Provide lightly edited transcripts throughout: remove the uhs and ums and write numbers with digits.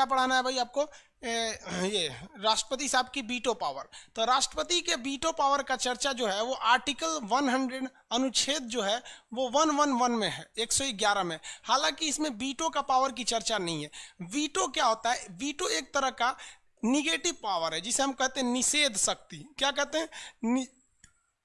क्या पढ़ाना है भाई आपको, ये राष्ट्रपति साहब की वीटो पावर। तो राष्ट्रपति के वीटो पावर का चर्चा जो है वो आर्टिकल 100 अनुच्छेद जो है वो 111 में है, 111 में। हालांकि इसमें वीटो का पावर की चर्चा नहीं है। वीटो क्या होता है? वीटो एक तरह का निगेटिव पावर है जिसे हम कहते हैं निषेध शक्ति। क्या कहते हैं?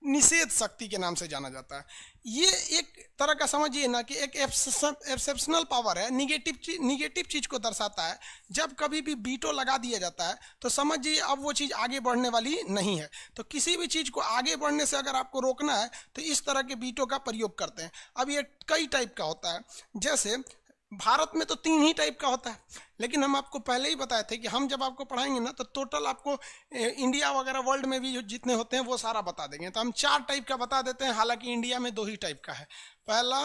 निषेध शक्ति के नाम से जाना जाता है। ये एक तरह का समझिए ना कि एक एक्सेप्शनल पावर है, निगेटिव चीज को दर्शाता है। जब कभी भी वीटो लगा दिया जाता है तो समझिए अब वो चीज आगे बढ़ने वाली नहीं है। तो किसी भी चीज को आगे बढ़ने से अगर आपको रोकना है तो इस तरह के वीटो का प्रयोग करते हैं। अब ये कई टाइप का होता है, जैसे भारत में तो 3 ही टाइप का होता है, लेकिन हम आपको पहले ही बताए थे कि हम जब आपको पढ़ाएंगे ना तो टोटल आपको इंडिया वगैरह वर्ल्ड में भी जितने होते हैं वो सारा बता देंगे। तो हम 4 टाइप का बता देते हैं। हालांकि इंडिया में 2 ही टाइप का है, पहला,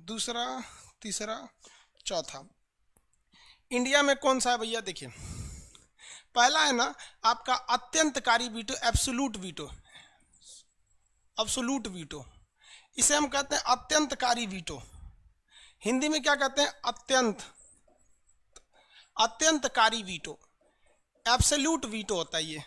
दूसरा, तीसरा, चौथा। इंडिया में कौन सा है भैया? देखिए, पहला है ना आपका अत्यंतकारी veto, absolute veto. Absolute veto इसे हम कहते हैं अत्यंतकारी वीटो। हिंदी में क्या कहते हैं? अत्यंतकारी वीटो। एब्सोल्यूट वीटो होता है ये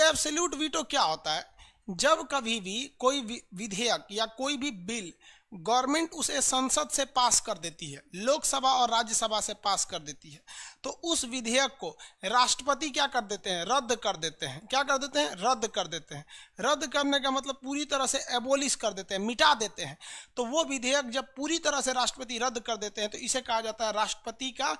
एब्सोल्यूट वीटो क्या होता है? जब कभी भी कोई विधेयक या कोई भी बिल गवर्नमेंट उसे संसद से पास कर देती है, लोकसभा और राज्यसभा से पास कर देती है, तो उस विधेयक को राष्ट्रपति क्या कर देते हैं? रद्द कर देते हैं। क्या कर देते हैं? रद्द कर देते हैं। रद्द करने का मतलब पूरी तरह से एबोलिश कर देते हैं, मिटा देते हैं। तो वो विधेयक जब पूरी तरह से राष्ट्रपति रद्द कर देते हैं तो इसे कहा जाता है राष्ट्रपति का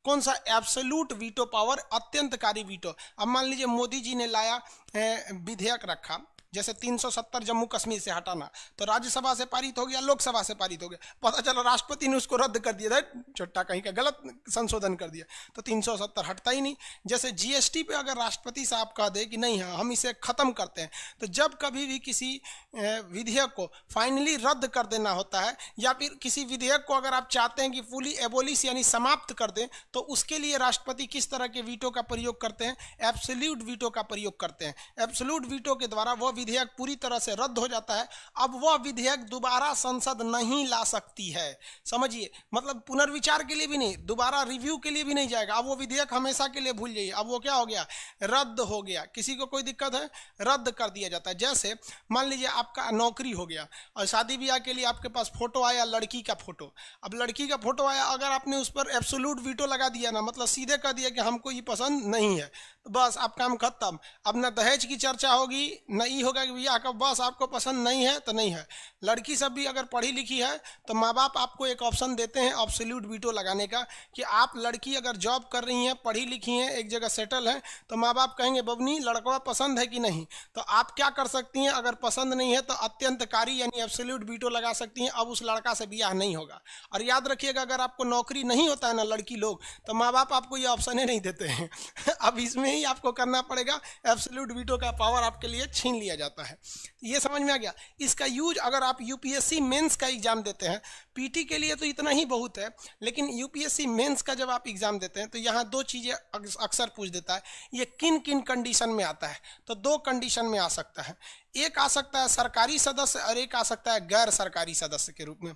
कौन सा? एब्सोल्यूट वीटो पावर, अत्यंतकारी वीटो। अब मान लीजिए मोदी जी ने लाया विधेयक रखा, जैसे 370 जम्मू कश्मीर से हटाना, तो राज्यसभा से पारित हो गया, लोकसभा से पारित हो गया, पता चला राष्ट्रपति ने उसको रद्द कर दिया था, छोटा कहीं का गलत संशोधन कर दिया, तो 370 हटता ही नहीं। जैसे जीएसटी पे अगर राष्ट्रपति साहब कह दे कि नहीं हाँ हम इसे खत्म करते हैं, तो जब कभी भी किसी विधेयक को फाइनली रद्द कर देना होता है या फिर किसी विधेयक को अगर आप चाहते हैं कि फुली एबोलिश यानी समाप्त कर दें, तो उसके लिए राष्ट्रपति किस तरह के वीटो का प्रयोग करते हैं? एब्सोल्यूट वीटो का प्रयोग करते हैं। एब्सोल्यूट वीटो के द्वारा वह विधेयक पूरी तरह से रद्द हो जाता है। अब वह विधेयक दोबारा संसद नहीं ला सकती है। समझिए, मतलब पुनर्विचार के लिए भी नहीं, दोबारा रिव्यू के लिए भी नहीं जाएगा। अब वो विधेयक हमेशा के लिए भूल जाइए। अब वो क्या हो गया? रद्द हो गया। किसी को कोई दिक्कत है? रद्द कर दिया जाता है। जैसे मान लीजिए आपका नौकरी हो गया और शादी ब्याह के लिए आपके पास फोटो आया, लड़की का फोटो। अब लड़की का फोटो आया, अगर आपने उस पर एब्सोल्यूट वीटो लगा दिया ना, मतलब सीधे कह दिया कि हमको ये पसंद नहीं है, तो बस आप काम खत्म। अब ना दहेज की चर्चा होगी, न ही होगा कि भैया का बस आपको पसंद नहीं है तो नहीं है। लड़की सब भी अगर पढ़ी लिखी है तो माँ बाप आपको एक ऑप्शन देते हैं एब्सोल्यूट वीटो लगाने का, कि आप लड़की अगर जॉब कर रही हैं, पढ़ी लिखी हैं, एक जगह सेटल है, तो माँ बाप कहेंगे बबनी लड़का पसंद है कि नहीं, तो आप क्या कर सकती हैं? अगर पसंद नहीं है तो अत्यंतकारी यानी एब्सोल्यूट वीटो लगा सकती हैं। अब उस लड़का से ब्याह नहीं होगा। और याद रखिएगा, अगर आपको नौकरी नहीं होता है ना लड़की लोग, तो माँ बाप आपको ये ऑप्शन ही नहीं देते हैं। अब इसमें ही आपको करना पड़ेगा, एब्सोल्यूट वीटो का पावर आपके लिए छीन लिया जाता है। ये समझ में आ गया। इसका यूज अगर आप यूपीएससी मेंस का एग्जाम देते हैं, पीटी के लिए तो इतना ही बहुत है, लेकिन यूपीएससी मेंस का जब आप एग्जाम देते हैं तो यहाँ 2 चीजें अक्सर पूछ देता है, ये किन किन कंडीशन में आता है? तो 2 कंडीशन में आ सकता है। एक आ सकता है सरकारी सदस्य और एक आ सकता है गैर सरकारी सदस्य के रूप में।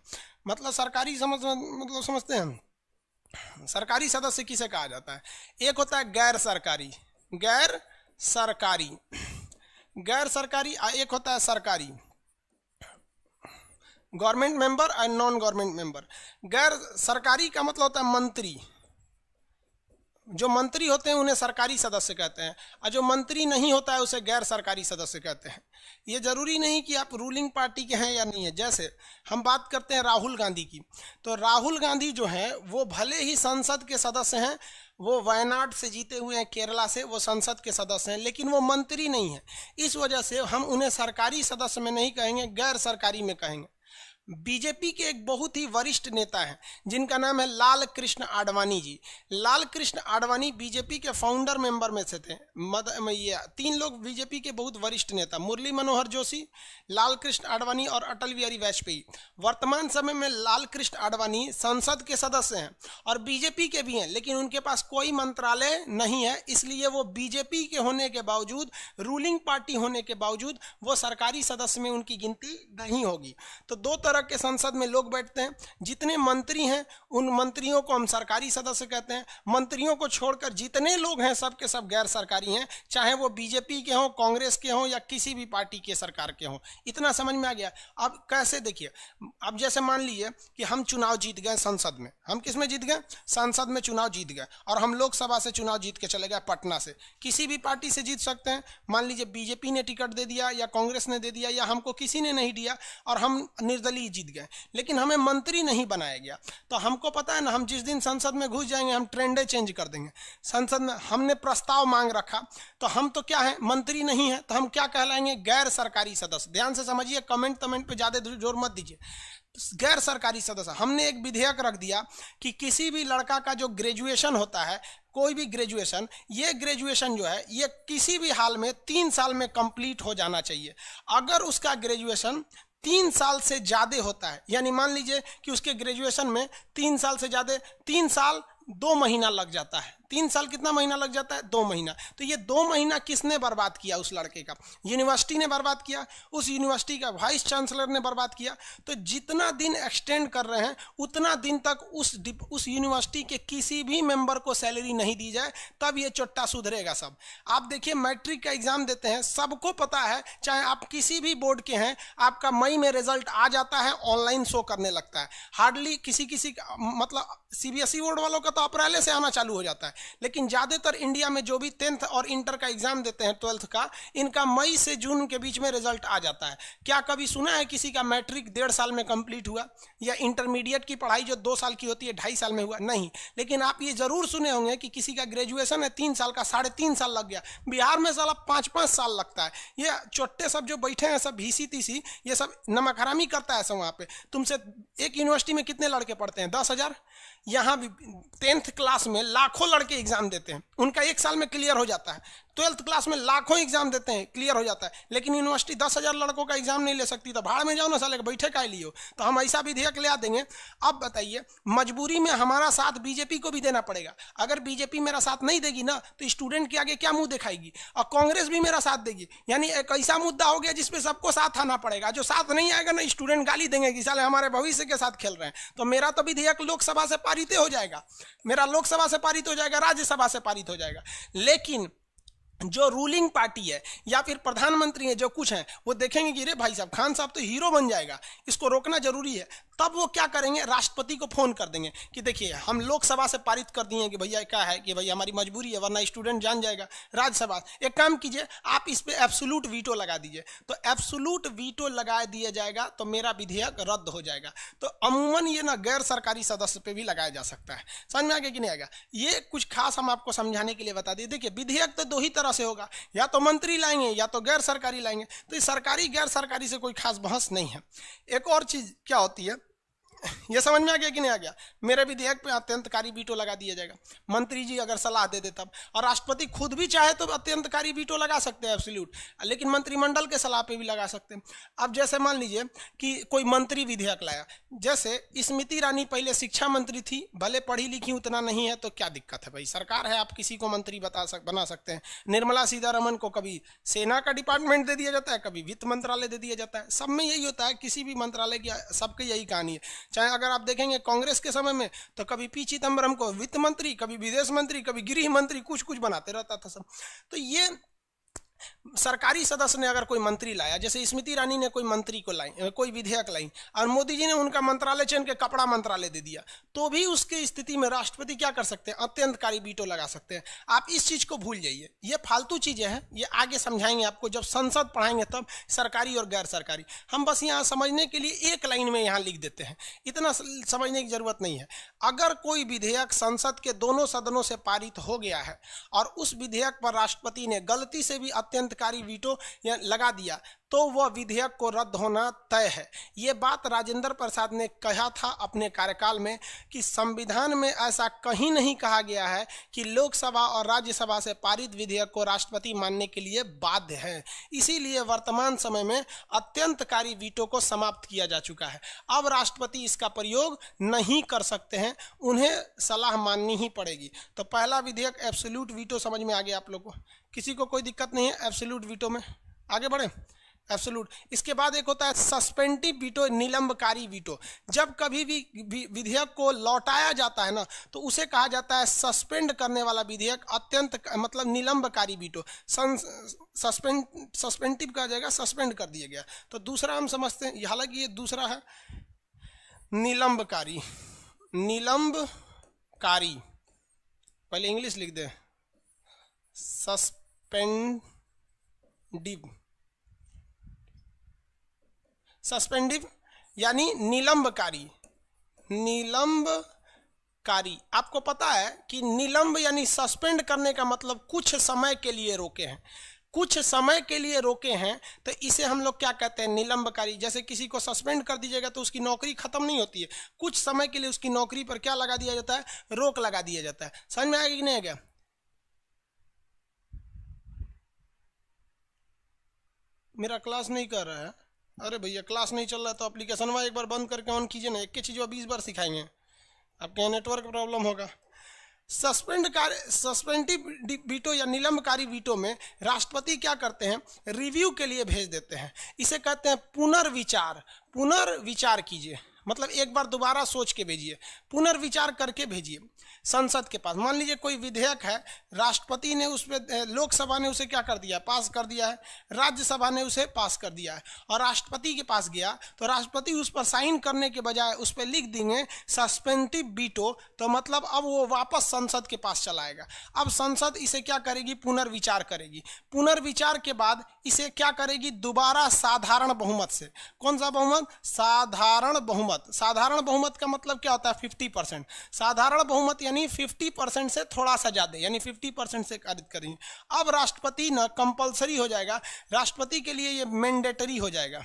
मतलब सरकारी समझते हैं, सरकारी सदस्य किसे कहा जाता है? एक होता है गैर सरकारी, एक होता है सरकारी, गवर्नमेंट मेंबर और नॉन गवर्नमेंट मेंबर। गैर सरकारी का मतलब होता है मंत्री। जो मंत्री होते हैं उन्हें सरकारी सदस्य कहते हैं, और जो मंत्री नहीं होता है उसे गैर सरकारी सदस्य कहते हैं। ये जरूरी नहीं कि आप रूलिंग पार्टी के हैं या नहीं है। जैसे हम बात करते हैं राहुल गांधी की, तो राहुल गांधी जो हैं वो भले ही संसद के सदस्य हैं, वो वायनाड से जीते हुए हैं, केरला से, वो संसद के सदस्य हैं, लेकिन वो मंत्री नहीं है। इस वजह से हम उन्हें सरकारी सदस्य में नहीं कहेंगे, गैर सरकारी में कहेंगे। बीजेपी के एक बहुत ही वरिष्ठ नेता हैं जिनका नाम है लाल कृष्ण आडवाणी जी। लाल कृष्ण आडवाणी बीजेपी के फाउंडर मेंबर में से थे। ये 3 लोग बीजेपी के बहुत वरिष्ठ नेता, मुरली मनोहर जोशी, लाल कृष्ण आडवाणी और अटल बिहारी वाजपेयी। वर्तमान समय में लाल कृष्ण आडवाणी संसद के सदस्य हैं और बीजेपी के भी हैं, लेकिन उनके पास कोई मंत्रालय नहीं है, इसलिए वो बीजेपी के होने के बावजूद, रूलिंग पार्टी होने के बावजूद वो सरकारी सदस्य में उनकी गिनती नहीं होगी। तो 2 तरह तरह के संसद में लोग बैठते हैं, जितने मंत्री हैं उन मंत्रियों को हम सरकारी सदस्य कहते हैं। मंत्रियों को छोड़कर जितने लोग हैं सब के सब गैर सरकारी हैं, चाहे वो बीजेपी के हों, कांग्रेस के हों या किसी भी पार्टी के सरकार के हों। इतना समझ में आ गया। अब कैसे देखिए, अब जैसे मान लीजिए कि हम चुनाव जीत गए संसद में, हम किस में जीत गए? संसद में चुनाव जीत गए, और हम लोकसभा से चुनाव जीत के चले गए पटना से। किसी भी पार्टी से जीत सकते हैं, मान लीजिए बीजेपी ने टिकट दे दिया या कांग्रेस ने दे दिया या हमको किसी ने नहीं दिया और हम निर्दलीय जीत गए, लेकिन हमें मंत्री नहीं बनाया गया। तो हमको पता है ना, हम जिस दिन संसद में घुस जाएंगे हम ट्रेंडे चेंज कर देंगे। संसद में हमने प्रस्ताव मांग रखा तो हम तो क्या है, मंत्री नहीं है, तो हम क्या कहलाएंगे? गैर सरकारी सदस्य। ध्यान से समझिए, कमेंट पे ज्यादा जोर मत दीजिए। गैर सरकारी सदस्य। हमने एक विधेयक रख दिया कि किसी भी लड़का का जो ग्रेजुएशन होता है, कोई भी ग्रेजुएशन, ये ग्रेजुएशन जो है ये किसी भी हाल में 3 साल में कंप्लीट हो जाना चाहिए। अगर उसका ग्रेजुएशन 3 साल से ज़्यादा होता है, यानी मान लीजिए कि उसके ग्रेजुएशन में 3 साल से ज़्यादा, 3 साल 2 महीना लग जाता है। 3 साल कितना महीना लग जाता है? 2 महीना। तो ये 2 महीना किसने बर्बाद किया? उस लड़के का यूनिवर्सिटी ने बर्बाद किया, उस यूनिवर्सिटी का वाइस चांसलर ने बर्बाद किया। तो जितना दिन एक्सटेंड कर रहे हैं उतना दिन तक उस यूनिवर्सिटी के किसी भी मेंबर को सैलरी नहीं दी जाए, तब ये चोट्टा सुधरेगा सब। आप देखिए, मैट्रिक का एग्जाम देते हैं, सबको पता है, चाहे आप किसी भी बोर्ड के हैं, आपका मई में रिजल्ट आ जाता है, ऑनलाइन शो करने लगता है। हार्डली किसी का, मतलब सीबीएसई बोर्ड वालों का तो अप्रैल से आना चालू हो जाता है, लेकिन ज़्यादातर इंडिया में जो भी 10th और इंटर का एग्जाम देते हैं, 12th का, इनका मई से जून के बीच में रिजल्ट आ जाता है। क्या कभी सुना है किसी का मैट्रिक 1.5 साल में कंप्लीट हुआ, या इंटरमीडिएट की पढ़ाई जो 2 साल की होती है 2.5 साल में हुआ? नहीं। लेकिन आप ये जरूर सुने होंगे कि किसी का ग्रेजुएशन है 3 साल का, 3.5 साल लग गया। बिहार में साला 5-5 साल लगता है। ये चोट्टे सब जो बैठे हैं, सब भीसी तीसी, ये सब नमक हरामी करता है सब। वहाँ पे तुमसे एक यूनिवर्सिटी में कितने लड़के पढ़ते हैं? 10,000। यहाँ भी 10th क्लास में लाखों लड़के एग्जाम देते हैं, उनका 1 साल में क्लियर हो जाता है। 12th क्लास में लाखों एग्जाम देते हैं, क्लियर हो जाता है, लेकिन यूनिवर्सिटी 10,000 लड़कों का एग्जाम नहीं ले सकती। तो भाड़ में जाओ ना साले, बैठे का लियो। तो हम ऐसा विधेयक ले आ देंगे। अब बताइए, मजबूरी में हमारा साथ बीजेपी को भी देना पड़ेगा। अगर बीजेपी मेरा साथ नहीं देगी ना, तो स्टूडेंट के आगे क्या मुंह दिखाएगी? और कांग्रेस भी मेरा साथ देगी, यानी एक ऐसा मुद्दा हो गया जिसपे सबको साथ आना पड़ेगा। जो साथ नहीं आएगा ना, स्टूडेंट गाली देंगे कि साले हमारे भविष्य के साथ खेल रहे हैं। तो मेरा तो विधेयक लोकसभा से पारित हो जाएगा, मेरा लोकसभा से पारित हो जाएगा, राज्यसभा से पारित हो जाएगा। लेकिन जो रूलिंग पार्टी है या फिर प्रधानमंत्री है, जो कुछ है, वो देखेंगे कि रे भाई साहब, खान साहब तो हीरो बन जाएगा, इसको रोकना जरूरी है। तब वो क्या करेंगे? राष्ट्रपति को फोन कर देंगे कि देखिए, हम लोकसभा से पारित कर दिए कि भैया क्या है कि भैया हमारी मजबूरी है, वरना स्टूडेंट जान जाएगा। राज्यसभा एक काम कीजिए, आप इस पे एब्सोल्यूट वीटो लगा दीजिए। तो एब्सोल्यूट वीटो लगा दिया जाएगा तो मेरा विधेयक रद्द हो जाएगा। तो अमूमन ये ना गैर सरकारी सदस्य पे भी लगाया जा सकता है। समझ में आ गया कि नहीं आएगा? ये कुछ खास हम आपको समझाने के लिए बता दिए। देखिए, विधेयक तो 2 ही तरह से होगा, या तो मंत्री लाएंगे या तो गैर सरकारी लाएंगे। तो सरकारी गैर सरकारी से कोई खास बहस नहीं है। एक और चीज क्या होती है, ये समझ में आ गया कि नहीं आ गया? मेरे विधेयक पे अत्यंतकारी वीटो लगा दिया जाएगा, मंत्री जी अगर सलाह दे दे तब। और राष्ट्रपति खुद भी चाहे तो अत्यंतकारी वीटो लगा सकते हैं एब्सोल्यूट, लेकिन मंत्रिमंडल के सलाह पे भी लगा सकते हैं। अब जैसे मान लीजिए कि कोई मंत्री विधेयक लाया, जैसे स्मृति ईरानी पहले शिक्षा मंत्री थी, भले पढ़ी लिखी उतना नहीं है, तो क्या दिक्कत है भाई? सरकार है, आप किसी को मंत्री बना सकते हैं। निर्मला सीतारमण को कभी सेना का डिपार्टमेंट दे दिया जाता है, कभी वित्त मंत्रालय दे दिया जाता है। सब में यही होता है, किसी भी मंत्रालय की सबकी यही कहानी है। चाहे अगर आप देखेंगे कांग्रेस के समय में, तो कभी पी चिदम्बरम को वित्त मंत्री, कभी विदेश मंत्री, कभी गृह मंत्री, कुछ कुछ बनाते रहता था सब। तो ये सरकारी सदस्य ने अगर कोई मंत्री लाया, जैसे स्मृति ईरानी ने कोई मंत्री को लाई, कोई विधेयक लाई, और मोदी जी ने उनका मंत्रालय चयन के कपड़ा मंत्रालय दे दिया, तो भी उसकी स्थिति में राष्ट्रपति क्या कर सकते हैं? अत्यंतकारी वीटो लगा सकते हैं। आप इस चीज को भूल जाइए, ये फालतू चीजें हैं, ये आगे समझाएंगे आपको जब संसद पढ़ाएंगे तब, सरकारी और गैर सरकारी। हम बस यहाँ समझने के लिए एक लाइन में यहाँ लिख देते हैं, इतना समझने की जरूरत नहीं है। अगर कोई विधेयक संसद के दोनों सदनों से पारित हो गया है और उस विधेयक पर राष्ट्रपति ने गलती से भी अत्यंतकारी वीटो लगा दिया, तो वह विधेयक को रद्द होना तय है। ये बात राजेंद्र प्रसाद ने कहा था अपने कार्यकाल में कि संविधान में ऐसा कहीं नहीं कहा गया है कि लोकसभा और राज्यसभा से पारित विधेयक को राष्ट्रपति मानने के लिए बाध्य है। इसीलिए वर्तमान समय में अत्यंतकारी वीटो को समाप्त किया जा चुका है। अब राष्ट्रपति इसका प्रयोग नहीं कर सकते हैं, उन्हें सलाह माननी ही पड़ेगी। तो पहला विधेयक एब्सोल्यूट वीटो समझ में आ गया आप लोग को? किसी को कोई दिक्कत नहीं है एब्सोल्यूट वीटो में? आगे बढ़े। एब्सोल्यूट। इसके बाद एक होता है सस्पेंटिव वीटो, निलंबकारी वीटो। जब कभी भी विधेयक को लौटाया जाता है ना, तो उसे कहा जाता है सस्पेंड करने वाला विधेयक, अत्यंत मतलब निलंबकारी वीटो। सस्पेंटिव कहा जाएगा, सस्पेंड कर दिया गया। तो दूसरा हम समझते हैं, हालांकि ये दूसरा है निलंबकारी। निलंबकारी, पहले इंग्लिश लिख दे, सस्पेंडिव, सस्पेंडिव यानी निलंबकारी। निलंबकारी, आपको पता है कि निलंब यानी सस्पेंड करने का मतलब कुछ समय के लिए रोके हैं, कुछ समय के लिए रोके हैं, तो इसे हम लोग क्या कहते हैं, निलंबकारी। जैसे किसी को सस्पेंड कर दीजिएगा तो उसकी नौकरी खत्म नहीं होती है, कुछ समय के लिए उसकी नौकरी पर क्या लगा दिया जाता है, रोक लगा दिया जाता है। समझ में आएगा कि नहीं आएगा? मेरा क्लास नहीं कर रहा है? अरे भैया क्लास नहीं चल रहा है तो एप्लीकेशन एक बार बंद करके ऑन कीजिए ना, एक ही चीज़ 20 बार सिखाएंगे, आपके यहाँ नेटवर्क प्रॉब्लम होगा। सस्पेंटिव वीटो या निलंबकारी वीटो में राष्ट्रपति क्या करते हैं, रिव्यू के लिए भेज देते हैं। इसे कहते हैं पुनर्विचार। पुनर्विचार कीजिए मतलब एक बार दोबारा सोच के भेजिए, पुनर्विचार करके भेजिए संसद के पास। मान लीजिए कोई विधेयक है, राष्ट्रपति ने उस पर, लोकसभा ने उसे क्या कर दिया, पास कर दिया है, राज्यसभा ने उसे पास कर दिया है, और राष्ट्रपति के पास गया तो राष्ट्रपति उस पर साइन करने के बजाय उस पर लिख देंगे सस्पेंटिव वीटो, तो मतलब अब वो वापस संसद के पास चलाएगा। अब संसद इसे क्या करेगी, पुनर्विचार करेगी। पुनर्विचार के बाद इसे क्या करेगी, दोबारा साधारण बहुमत से। कौन सा बहुमत, साधारण बहुमत। साधारण बहुमत का मतलब क्या होता है, 50%। साधारण बहुमत यानी 50% से थोड़ा सा ज्यादा, यानी 50% से पारित करेंगे। अब राष्ट्रपति ना कंपलसरी हो जाएगा, राष्ट्रपति के लिए ये मैंडेटरी हो जाएगा।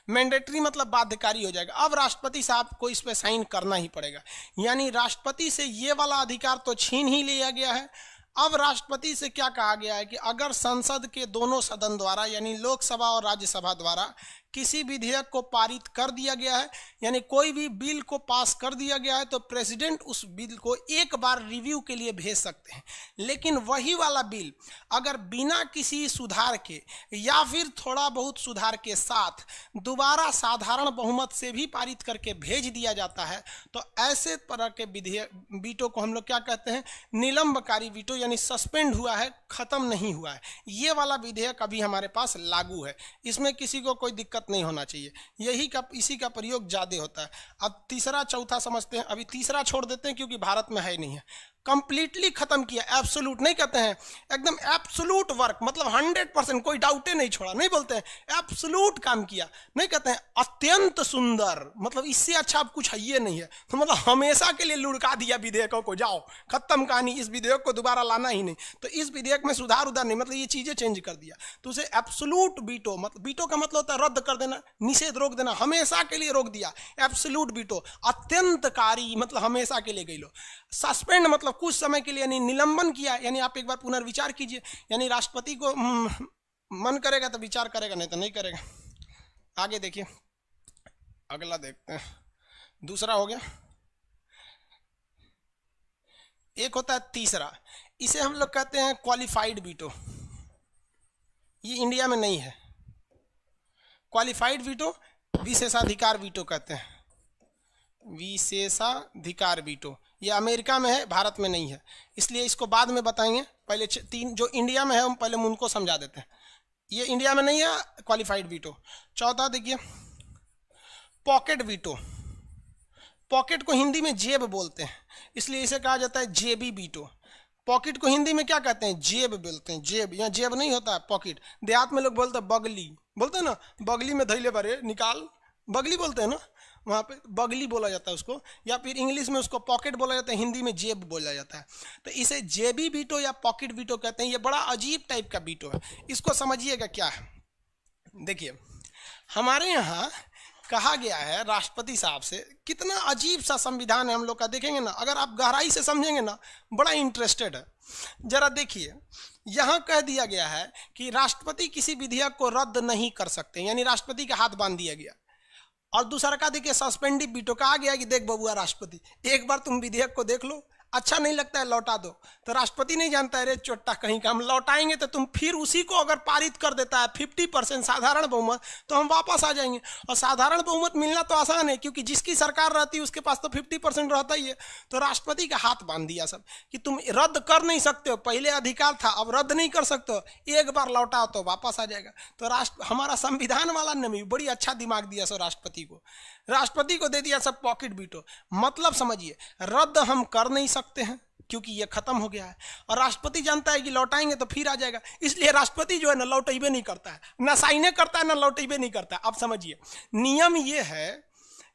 मैंडेटरी मतलब बाध्यकारी हो जाएगा। अब राष्ट्रपति साहब को इस पे साइन करना ही पड़ेगा, यानी राष्ट्रपति से ये वाला अधिकार तो छीन ही लिया गया है। अब राष्ट्रपति से क्या कहा गया है कि अगर संसद के दोनों सदन द्वारा यानी लोकसभा और राज्यसभा द्वारा किसी विधेयक को पारित कर दिया गया है, यानी कोई भी बिल को पास कर दिया गया है, तो प्रेसिडेंट उस बिल को एक बार रिव्यू के लिए भेज सकते हैं। लेकिन वही वाला बिल अगर बिना किसी सुधार के या फिर थोड़ा बहुत सुधार के साथ दोबारा साधारण बहुमत से भी पारित करके भेज दिया जाता है, तो ऐसे तरह के विधेयक वीटो को हम लोग क्या कहते हैं, निलंबकारी वीटो, यानी सस्पेंड हुआ है, खत्म नहीं हुआ है। ये वाला विधेयक अभी हमारे पास लागू है, इसमें किसी को कोई दिक्कत नहीं होना चाहिए। इसी का प्रयोग ज्यादा होता है। अब तीसरा चौथा समझते हैं, अभी तीसरा छोड़ देते हैं क्योंकि भारत में है नहीं है। कंप्लीटली खत्म किया, एब्सोल्यूट नहीं कहते हैं, एकदम एब्सोल्यूट वर्क मतलब 100%, कोई डाउटे नहीं छोड़ा, नहीं बोलते हैं एब्सोल्यूट काम किया, नहीं कहते हैं अत्यंत सुंदर, मतलब इससे अच्छा अब कुछ है ये नहीं है। तो मतलब हमेशा के लिए लुढ़का दिया विधेयकों को, जाओ खत्म कहानी, इस विधेयक को दोबारा लाना ही नहीं। तो इस विधेयक में सुधार उधार नहीं, मतलब ये चीजें चेंज कर दिया, तो उसे एब्सोल्यूट वीटो, मतलब वीटो का मतलब होता है रद्द कर देना, निषेध, रोक देना, हमेशा के लिए रोक दिया, एब्सोल्यूट वीटो। अत्यंतकारी मतलब हमेशा के लिए गई लो। सस्पेंड मतलब कुछ समय के लिए, यानी निलंबन किया, यानी आप एक बार पुनर्विचार कीजिए, यानी राष्ट्रपति को मन करेगा तो विचार करेगा, नहीं तो नहीं करेगा। आगे देखिए, अगला देखते हैं, दूसरा हो गया। एक होता है तीसरा, इसे हम लोग कहते हैं क्वालिफाइड वीटो। ये इंडिया में नहीं है। क्वालिफाइड वीटो विशेषाधिकार वीटो कहते हैं, विशेषाधिकार वीटो। ये अमेरिका में है, भारत में नहीं है, इसलिए इसको बाद में बताएंगे। पहले तीन जो इंडिया में है हम पहले उनको समझा देते हैं। ये इंडिया में नहीं है क्वालिफाइड वीटो। चौथा देखिए, पॉकेट वीटो। पॉकेट को हिंदी में जेब बोलते हैं, इसलिए इसे कहा जाता है जेबी वीटो। पॉकेट को हिंदी में क्या कहते हैं, जेब बोलते हैं, जेब। यहाँ जेब नहीं होता है, पॉकेट। देहात में लोग बोलते हैं बगली, बोलते हैं ना, बगली में धैले बारे निकाल, बगली बोलते हैं ना, वहाँ पे बगली बोला जाता है उसको, या फिर इंग्लिश में उसको पॉकेट बोला जाता है, हिंदी में जेब बोला जाता है। तो इसे जेबी वीटो या पॉकेट वीटो कहते हैं। ये बड़ा अजीब टाइप का वीटो है, इसको समझिएगा क्या है। देखिए, हमारे यहाँ कहा गया है राष्ट्रपति साहब से, कितना अजीब सा संविधान है हम लोग का, देखेंगे ना, अगर आप गहराई से समझेंगे ना, बड़ा इंटरेस्टेड है। जरा देखिए, यहाँ कह दिया गया है कि राष्ट्रपति किसी विधेयक को रद्द नहीं कर सकते, यानी राष्ट्रपति का हाथ बांध दिया गया। और दूसरा का देखिए, सस्पेंडिव वीटो, कहा गया कि देख बबुआ राष्ट्रपति, एक बार तुम विधेयक को देख लो, अच्छा नहीं लगता है लौटा दो। तो राष्ट्रपति नहीं जानता है रे चोट्टा कहीं का, हम लौटाएंगे तो तुम फिर उसी को अगर पारित कर देता है 50% साधारण बहुमत, तो हम वापस आ जाएंगे। और साधारण बहुमत मिलना तो आसान है, क्योंकि जिसकी सरकार रहती है उसके पास तो 50% रहता ही है। तो राष्ट्रपति का हाथ बांध दिया सब कि तुम रद्द कर नहीं सकते हो, पहले अधिकार था अब रद्द नहीं कर सकते हो, एक बार लौटाओ तो वापस आ जाएगा। तो हमारा संविधान वाला ने भी बड़ी अच्छा दिमाग दिया सो राष्ट्रपति को दे दिया सब पॉकेट वीटो। मतलब समझिए, रद्द हम कर नहीं सकते हैं क्योंकि ये खत्म हो गया है, और राष्ट्रपति जानता है कि लौटाएंगे तो फिर आ जाएगा, इसलिए राष्ट्रपति जो है ना लौटेबे नहीं करता है, ना साइने करता है ना लौटेबे नहीं करता है। अब समझिए, नियम ये है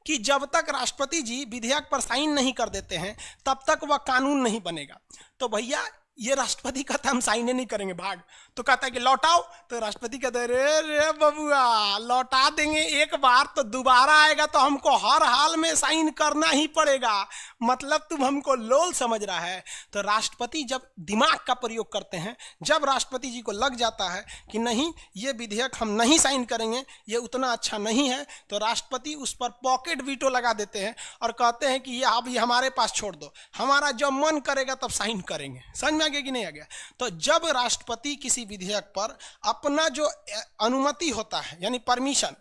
कि जब तक राष्ट्रपति जी विधेयक पर साइन नहीं कर देते हैं तब तक वह कानून नहीं बनेगा। तो भैया ये राष्ट्रपति कहता है हम साइन नहीं करेंगे, भाग। तो कहता है कि लौटाओ, तो राष्ट्रपति कहते हैं रे बबुआ लौटा देंगे एक बार, तो दोबारा आएगा तो हमको हर हाल में साइन करना ही पड़ेगा। मतलब तुम हमको लोल समझ रहा है। तो राष्ट्रपति जब दिमाग का प्रयोग करते हैं, जब राष्ट्रपति जी को लग जाता है कि नहीं ये विधेयक हम नहीं साइन करेंगे, ये उतना अच्छा नहीं है, तो राष्ट्रपति उस पर पॉकेट वीटो लगा देते हैं और कहते हैं कि ये अब ये हमारे पास छोड़ दो, हमारा जब मन करेगा तब साइन करेंगे। समझ में आ गया कि नहीं आ गया? तो जब राष्ट्रपति किसी विधेयक पर अपना जो अनुमति होता है, यानी परमिशन,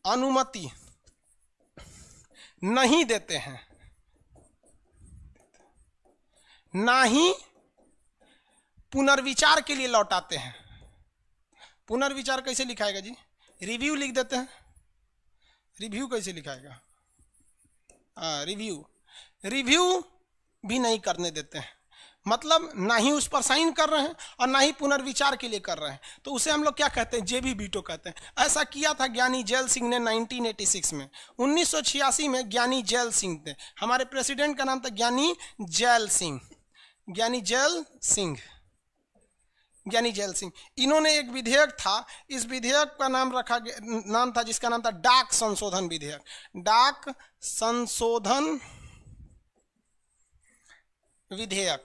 अनुमति नहीं देते हैं, ना ही पुनर्विचार के लिए लौटाते हैं। पुनर्विचार कैसे लिखाएगा जी? रिव्यू लिख देते हैं। रिव्यू कैसे लिखाएगा? रिव्यू भी नहीं करने देते हैं। मतलब ना ही उस पर साइन कर रहे हैं और ना ही पुनर्विचार के लिए कर रहे हैं। तो उसे हम लोग क्या कहते हैं? जेबी वीटो कहते हैं। ऐसा किया था ज्ञानी जैल सिंह ने 1986 में। 1986 में ज्ञानी जैल सिंह थे, हमारे प्रेसिडेंट का नाम था ज्ञानी जैल सिंह। ज्ञानी जैल सिंह इन्होंने एक विधेयक था, इस विधेयक का नाम था जिसका नाम था डाक संशोधन विधेयक। डाक संशोधन विधेयक।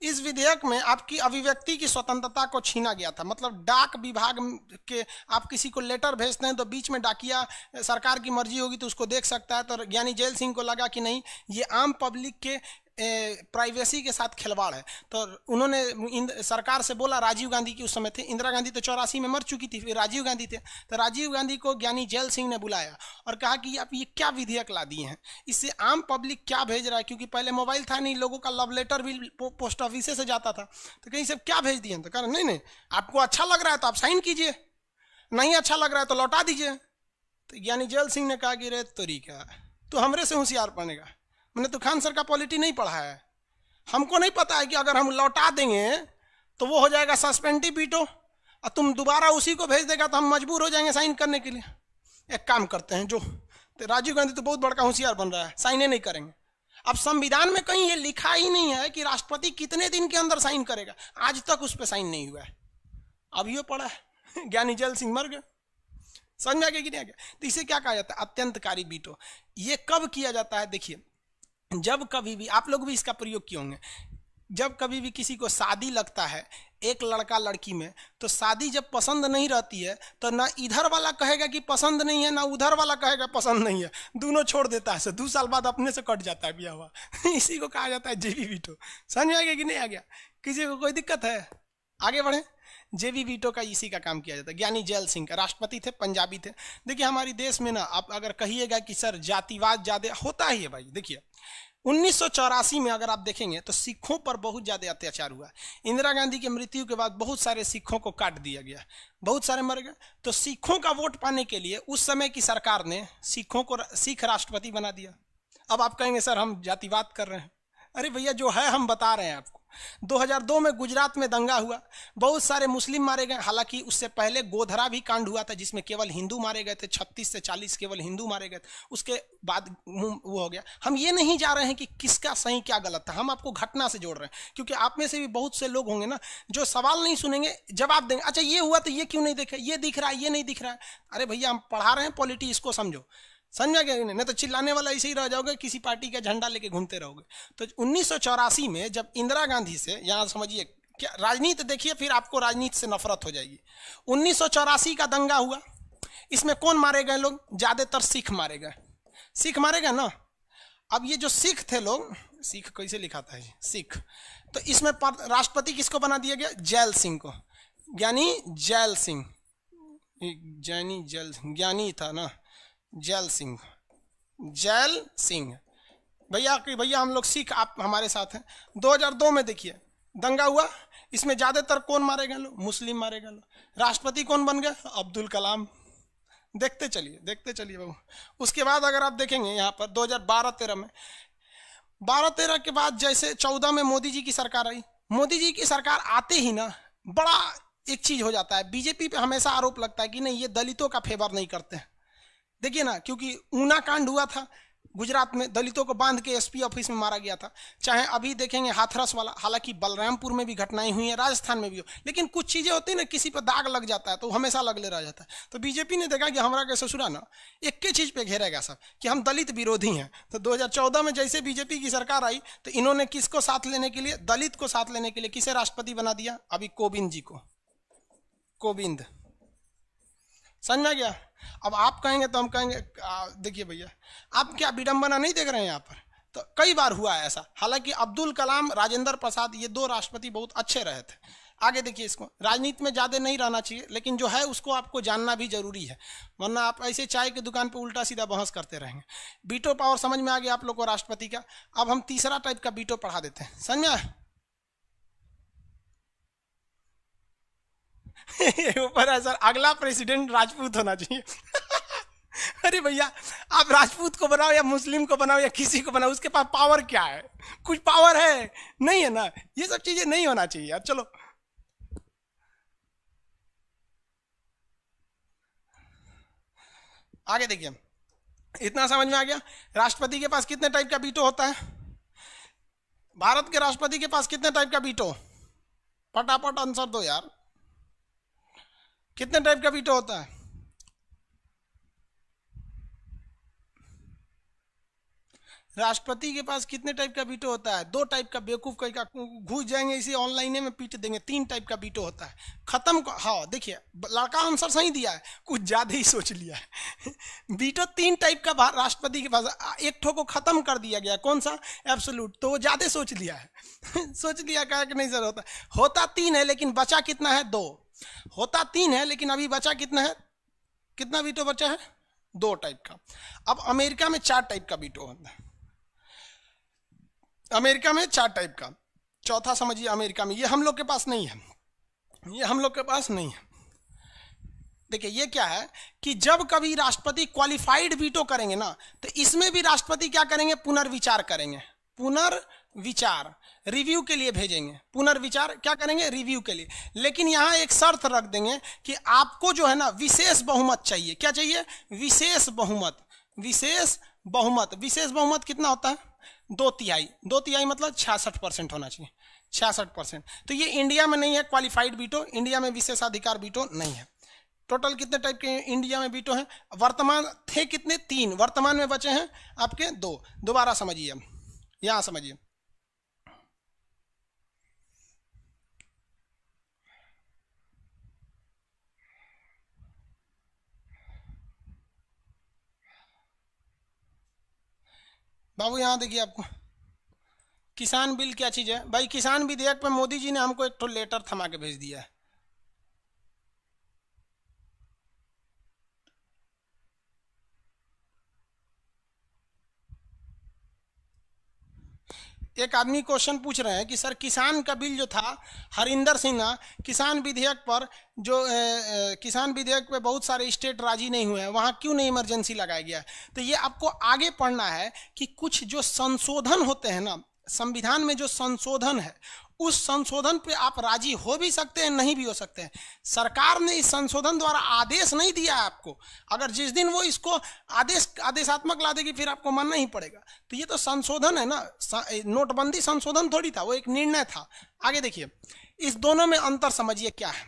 इस विधेयक में आपकी अभिव्यक्ति की स्वतंत्रता को छीना गया था। मतलब डाक विभाग के आप किसी को लेटर भेजते हैं तो बीच में डाकिया सरकार की मर्जी होगी तो उसको देख सकता है। तो ज्ञानी जैल सिंह को लगा कि नहीं, ये आम पब्लिक के प्राइवेसी के साथ खिलवाड़ है। तो उन्होंने सरकार से बोला, राजीव गांधी की उस समय थे, इंदिरा गांधी तो 84 में मर चुकी थी, फिर राजीव गांधी थे। तो राजीव गांधी को ज्ञानी जैल सिंह ने बुलाया और कहा कि आप ये क्या विधेयक ला दिए हैं, इससे आम पब्लिक क्या भेज रहा है, क्योंकि पहले मोबाइल था नहीं, लोगों का लव लेटर भी पोस्ट ऑफिस से जाता था। तो कहीं से क्या भेज दिए? तो कहा नहीं, आपको अच्छा लग रहा है तो आप साइन कीजिए, नहीं अच्छा लग रहा है तो लौटा दीजिए। तो ज्ञानी जैल सिंह ने कहा कि रे तरीका, तो हमरे से होशियार बनेगा, मैंने तो खान सर का पॉलिटी नहीं पढ़ा है, हमको नहीं पता है कि अगर हम लौटा देंगे तो वो हो जाएगा सस्पेंडिव वीटो और तुम दोबारा उसी को भेज देगा तो हम मजबूर हो जाएंगे साइन करने के लिए। एक काम करते हैं, जो तो राजीव गांधी तो बहुत बड़का होशियार बन रहा है, साइने नहीं करेंगे। अब संविधान में कहीं ये लिखा ही नहीं है कि राष्ट्रपति कितने दिन के अंदर साइन करेगा, आज तक उस पर साइन नहीं हुआ है। अब ये पड़ा है, ज्ञानी जैल सिंह मर गए। समझ में आ गया कि नहीं आ गया? तो इसे क्या कहा जाता है? अत्यंतकारी वीटो। ये कब किया जाता है? देखिए, जब कभी भी, आप लोग भी इसका प्रयोग किए होंगे, जब कभी भी किसी को शादी लगता है एक लड़का लड़की में, तो शादी जब पसंद नहीं रहती है तो ना इधर वाला कहेगा कि पसंद नहीं है, ना उधर वाला कहेगा पसंद नहीं है, दोनों छोड़ देता है। 2 साल बाद अपने से कट जाता है ब्याह हुआ। इसी को कहा जाता है जेबी वीटो। समझ में आ गया कि नहीं आ गया? किसी को कोई दिक्कत है? आगे बढ़े। जेबी वीटो का इसी का काम किया जाता है। ज्ञानी जैल सिंह का राष्ट्रपति थे, पंजाबी थे। देखिए हमारे देश में ना, आप अगर कहिएगा कि सर जातिवाद ज्यादा होता ही है भाई, देखिए 1984 में अगर आप देखेंगे तो सिखों पर बहुत ज़्यादा अत्याचार हुआ। इंदिरा गांधी की मृत्यु के बाद बहुत सारे सिखों को काट दिया गया, बहुत सारे मर गए। तो सिखों का वोट पाने के लिए उस समय की सरकार ने सिखों को सिख राष्ट्रपति बना दिया। अब आप कहेंगे सर हम जातिवाद कर रहे हैं। अरे भैया जो है हम बता रहे हैं आपको। 2002 में गुजरात में दंगा हुआ, बहुत सारे मुस्लिम मारे गए। हालांकि उससे पहले गोधरा भी कांड हुआ था जिसमें केवल हिंदू मारे गए थे, 36 से 40 केवल हिंदू मारे गए थे। उसके बाद वो हो गया। हम ये नहीं जा रहे हैं कि किसका सही क्या गलत था, हम आपको घटना से जोड़ रहे हैं, क्योंकि आप में से भी बहुत से लोग होंगे ना जो सवाल नहीं सुनेंगे, जवाब देंगे, अच्छा ये हुआ तो ये क्यों नहीं देखे, ये दिख रहा है, ये नहीं दिख रहा है। अरे भैया हम पढ़ा रहे हैं पॉलिटी, इसको समझो। समझा गया? नहीं तो चिल्लाने वाला ऐसे ही रह जाओगे, किसी पार्टी का झंडा लेके घूमते रहोगे। तो 1984 में जब इंदिरा गांधी से, यहाँ समझिए क्या राजनीति देखिए, फिर आपको राजनीति से नफरत हो जाएगी। 1984 का दंगा हुआ, इसमें कौन मारे गए लोग? ज्यादातर सिख मारे गए। सिख मारे गए ना। अब ये जो सिख थे लोग, सिख कैसे लिखा था ये सिख, तो इसमें राष्ट्रपति किसको बना दिया गया? जैल सिंह को, ज्ञानी जैल सिंह, ज्ञानी जैल, ज्ञानी था ना जैल सिंह, जैल सिंह। भैया कि भैया हम लोग सिख, आप हमारे साथ हैं। 2002 में देखिए दंगा हुआ, इसमें ज्यादातर कौन मारे गए? लोग मुस्लिम मारे गए। राष्ट्रपति कौन बन गए? अब्दुल कलाम। देखते चलिए बाबू। उसके बाद अगर आप देखेंगे यहाँ पर 2012-13 में, 12-13 के बाद जैसे 14 में मोदी जी की सरकार आई, मोदी जी की सरकार आते ही ना बड़ा एक चीज हो जाता है, बीजेपी पे हमेशा आरोप लगता है कि नहीं ये दलितों का फेवर नहीं करते हैं। देखिए ना, क्योंकि ऊना कांड हुआ था गुजरात में, दलितों को बांध के एसपी ऑफिस में मारा गया था। चाहे अभी देखेंगे हाथरस वाला, हालांकि बलरामपुर में भी घटनाएं हुई हैं, राजस्थान में भी हो, लेकिन कुछ चीजें होती है ना, किसी पर दाग लग जाता है तो हमेशा लगले रह जाता है। तो बीजेपी ने देखा कि हमारा के ससुरा ना एक ही चीज पे घेरेगा सब, कि हम दलित विरोधी हैं। तो 2014 में जैसे बीजेपी की सरकार आई तो इन्होंने किसको साथ लेने के लिए? दलित को साथ लेने के लिए किसे राष्ट्रपति बना दिया? अभी कोविंद जी को, कोविंद। समझ में आ गया? अब आप कहेंगे तो हम कहेंगे देखिए भैया आप क्या विडंबना नहीं देख रहे हैं यहाँ पर? तो कई बार हुआ है ऐसा। हालांकि अब्दुल कलाम, राजेंद्र प्रसाद, ये 2 राष्ट्रपति बहुत अच्छे रहे थे। आगे देखिए, इसको राजनीति में ज़्यादा नहीं रहना चाहिए, लेकिन जो है उसको आपको जानना भी जरूरी है, वरना आप ऐसे चाय की दुकान पर उल्टा सीधा बहस करते रहेंगे। बीटो पावर समझ में आ गया आप लोग को राष्ट्रपति का। अब हम तीसरा टाइप का बीटो पढ़ा देते हैं, समझ में? ऊपर है सर, अगला प्रेसिडेंट राजपूत होना चाहिए। अरे भैया आप राजपूत को बनाओ या मुस्लिम को बनाओ या किसी को बनाओ, उसके पास पावर क्या है? कुछ पावर है? नहीं है ना। ये सब चीजें नहीं होना चाहिए यार। चलो आगे देखिए, इतना समझ में आ गया। राष्ट्रपति के पास कितने टाइप का बीटो होता है? भारत के राष्ट्रपति के पास कितने टाइप का बीटो? फटाफट आंसर दो यार, कितने टाइप का बीटो होता है? राष्ट्रपति के पास कितने टाइप का बीटो होता है? 2 टाइप का। बेवकूफ कहीं का घुस जाएंगे इसी ऑनलाइन में पीट देंगे। 3 टाइप का बीटो होता है। खत्म को, हाँ देखिए लड़का आंसर सही दिया है, कुछ ज्यादा ही सोच लिया है। बीटो 3 टाइप का राष्ट्रपति के पास, एक ठो को खत्म कर दिया गया, कौन सा? एब्सोल्यूट। तो वो ज्यादा सोच लिया है। सोच लिया कहा कि नहीं सर होता 3 है, लेकिन बचा कितना है? 2। होता 3 है लेकिन अभी बचा कितना है? कितना बीटो बचा है? 2 टाइप का। अब अमेरिका में 4 टाइप का बीटो होता है। अमेरिका में 4 टाइप का। चौथा समझिए अमेरिका में, ये हम लोग के पास नहीं है, ये हम लोग के पास नहीं है। देखिए ये क्या है कि जब कभी राष्ट्रपति क्वालिफाइड वीटो करेंगे ना, तो इसमें भी राष्ट्रपति क्या करेंगे? पुनर्विचार करेंगे। पुनर्विचार, रिव्यू के लिए भेजेंगे। पुनर्विचार क्या करेंगे? रिव्यू के लिए। लेकिन यहां एक शर्त रख देंगे कि आपको जो है ना विशेष बहुमत चाहिए। क्या चाहिए? विशेष बहुमत। विशेष बहुमत, विशेष बहुमत कितना होता है? 2/3। 2/3 मतलब 66% होना चाहिए। 66%। तो ये इंडिया में नहीं है क्वालिफाइड वीटो, इंडिया में विशेषाधिकार वीटो नहीं है। टोटल कितने टाइप के इंडिया में वीटो हैं? वर्तमान थे कितने? 3, वर्तमान में बचे हैं आपके 2। दोबारा समझिए, यहां समझिए। बाबू यहां देखिए, आपको किसान बिल क्या चीज है भाई? किसान विधेयक पे मोदी जी ने हमको एक तो लेटर थमा के भेज दिया है। एक आदमी क्वेश्चन पूछ रहे हैं कि सर किसान का बिल जो था, हरिंदर सिंह ना किसान विधेयक पर जो किसान विधेयक पे बहुत सारे स्टेट राजी नहीं हुए हैं, वहां क्यों नहीं इमरजेंसी लगाया गया? तो ये आपको आगे पढ़ना है कि कुछ जो संशोधन होते हैं ना, संविधान में जो संशोधन है, उस संशोधन पे आप राजी हो भी सकते हैं, नहीं भी हो सकते हैं। सरकार ने इस संशोधन द्वारा आदेश नहीं दिया है आपको। अगर जिस दिन वो इसको आदेशात्मक ला देगी फिर आपको मानना ही पड़ेगा। तो ये तो संशोधन है ना, नोटबंदी संशोधन थोड़ी था, वो एक निर्णय था। आगे देखिए, इस दोनों में अंतर समझिए क्या है।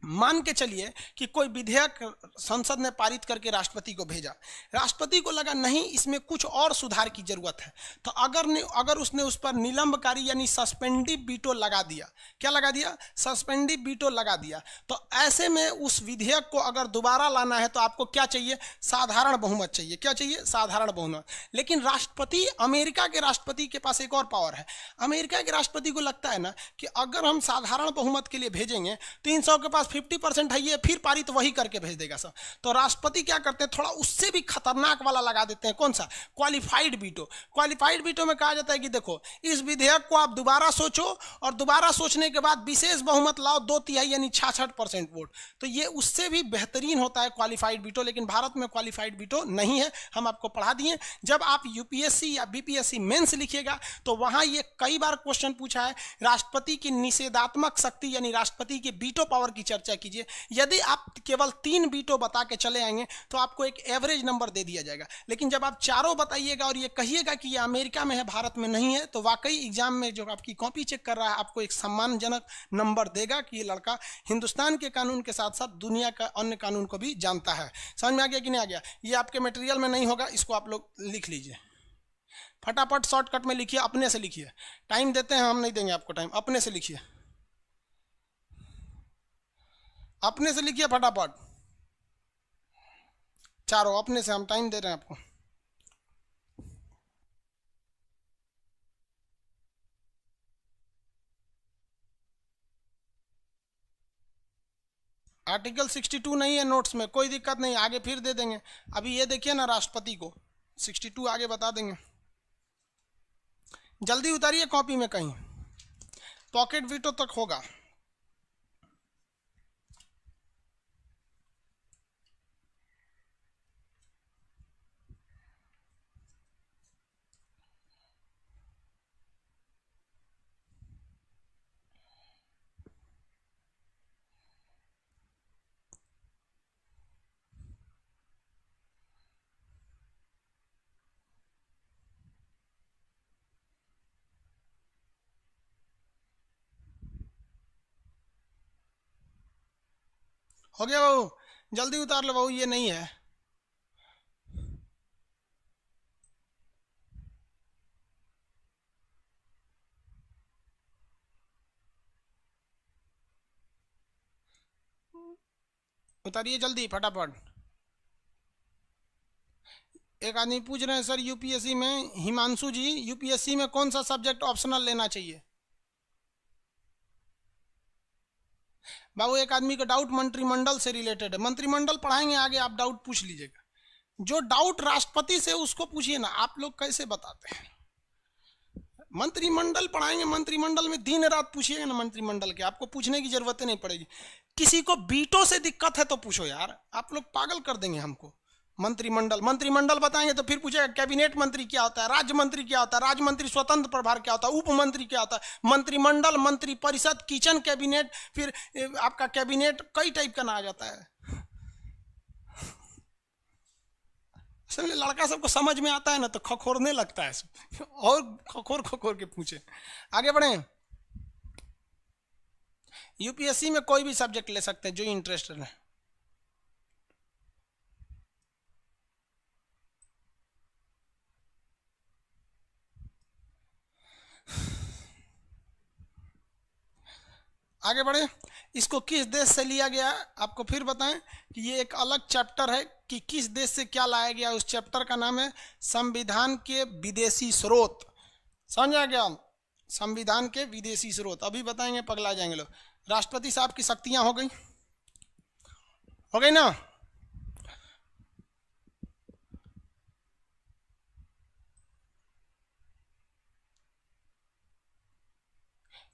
मान के चलिए कि कोई विधेयक संसद ने पारित करके राष्ट्रपति को भेजा, राष्ट्रपति को लगा नहीं इसमें कुछ और सुधार की जरूरत है, तो अगर उसने उस पर निलंबकारी यानी सस्पेंडिव वीटो लगा दिया, क्या लगा दिया, सस्पेंडिव वीटो लगा दिया, तो ऐसे में उस विधेयक को अगर दोबारा लाना है तो आपको क्या चाहिए, साधारण बहुमत चाहिए। क्या चाहिए, साधारण बहुमत। लेकिन राष्ट्रपति, अमेरिका के राष्ट्रपति के पास एक और पावर है। अमेरिका के राष्ट्रपति को लगता है ना कि अगर हम साधारण बहुमत के लिए भेजेंगे, 300 के पास 50% है, ये फिर पारित वही करके भेज देगा सब। तो राष्ट्रपति क्या करते हैं, थोड़ा उससे भी खतरनाक वाला लगा देते हैं। कौन सा, क्वालिफाइड वीटो। क्वालिफाइड वीटो में कहा जाता है कि देखो इस विधेयक को आप दोबारा सोचो और दोबारा सोचने के बाद विशेष बहुमत लाओ, 2/3 यानी 66% वोट। तो ये उससे भी बेहतरीन होता है क्वालिफाइड वीटो। लेकिन भारत में क्वालिफाइड वीटो नहीं है, हम आपको पढ़ा दिए। जब आप यूपीएससी या बीपीएससी मेंस लिखिएगा तो वहां ये कई बार क्वेश्चन पूछा है, राष्ट्रपति की निषेधात्मक शक्ति यानी राष्ट्रपति की वीटो पावर की चर्चा कीजिए। यदि आप केवल 3 वीटो बता के चले आएंगे तो आपको एक एवरेज नंबर दे दिया जाएगा। लेकिन जब आप चारों बताइएगा और ये कहिएगा कि ये अमेरिका में है, भारत में नहीं है, तो वाकई एग्जाम में जो आपकी कॉपी चेक कर रहा है आपको एक सम्मानजनक नंबर देगा कि ये लड़का हिंदुस्तान के कानून के साथ साथ दुनिया का अन्य कानून को भी जानता है। समझ में आ गया कि नहीं आ गया? ये आपके मटेरियल में नहीं होगा, इसको आप लोग लिख लीजिए, फटाफट शॉर्टकट में लिखिए, अपने से लिखिए। टाइम देते हैं, हम नहीं देंगे आपको टाइम, अपने से लिखिए, अपने से लिखिए फटाफट, चारों अपने से, हम टाइम दे रहे हैं आपको। आर्टिकल 62 नहीं है नोट्स में, कोई दिक्कत नहीं, आगे फिर दे देंगे। अभी ये देखिए ना, राष्ट्रपति को 62 आगे बता देंगे। जल्दी उतारिए कॉपी में, कहीं पॉकेट वीटो तक होगा। हो गया बाबू, जल्दी उतार लो बाबू, ये नहीं है। उतारिए जल्दी फटाफट। एक आदमी पूछ रहे हैं सर यूपीएससी में, हिमांशु जी, यूपीएससी में कौन सा सब्जेक्ट ऑप्शनल लेना चाहिए? बाबू एक आदमी का डाउट मंत्रिमंडल से रिलेटेड है, मंत्रिमंडल पढ़ाएंगे आगे, आप डाउट पूछ लीजिएगा। जो डाउट राष्ट्रपति से उसको पूछिए ना, आप लोग कैसे बताते हैं? मंत्रिमंडल पढ़ाएंगे, मंत्रिमंडल में दिन रात पूछिएगा ना मंत्रिमंडल के, आपको पूछने की जरूरत नहीं पड़ेगी। किसी को वीटो से दिक्कत है तो पूछो यार, आप लोग पागल कर देंगे हमको। मंत्रिमंडल बताएंगे तो फिर पूछेगा कैबिनेट मंत्री क्या होता है, राज्य मंत्री क्या होता है, राज्य मंत्री स्वतंत्र प्रभार क्या होता है, उप मंत्री क्या होता है, मंत्रिमंडल, मंत्री परिषद, किचन कैबिनेट, फिर आपका कैबिनेट कई टाइप का ना आ जाता है। असल में लड़का सबको समझ में आता है ना तो खखोरने लगता है और खखोर के पूछे। आगे बढ़े। यूपीएससी में कोई भी सब्जेक्ट ले सकते हैं जो इंटरेस्टेड है। आगे बढ़े। इसको किस देश से लिया गया है आपको फिर बताएं कि ये एक अलग चैप्टर है कि किस देश से क्या लाया गया। उस चैप्टर का नाम है संविधान के विदेशी स्रोत। समझ आ गया? संविधान के विदेशी स्रोत। अभी बताएंगे, पगला जाएंगे लोग। राष्ट्रपति साहब की शक्तियां हो गई ना?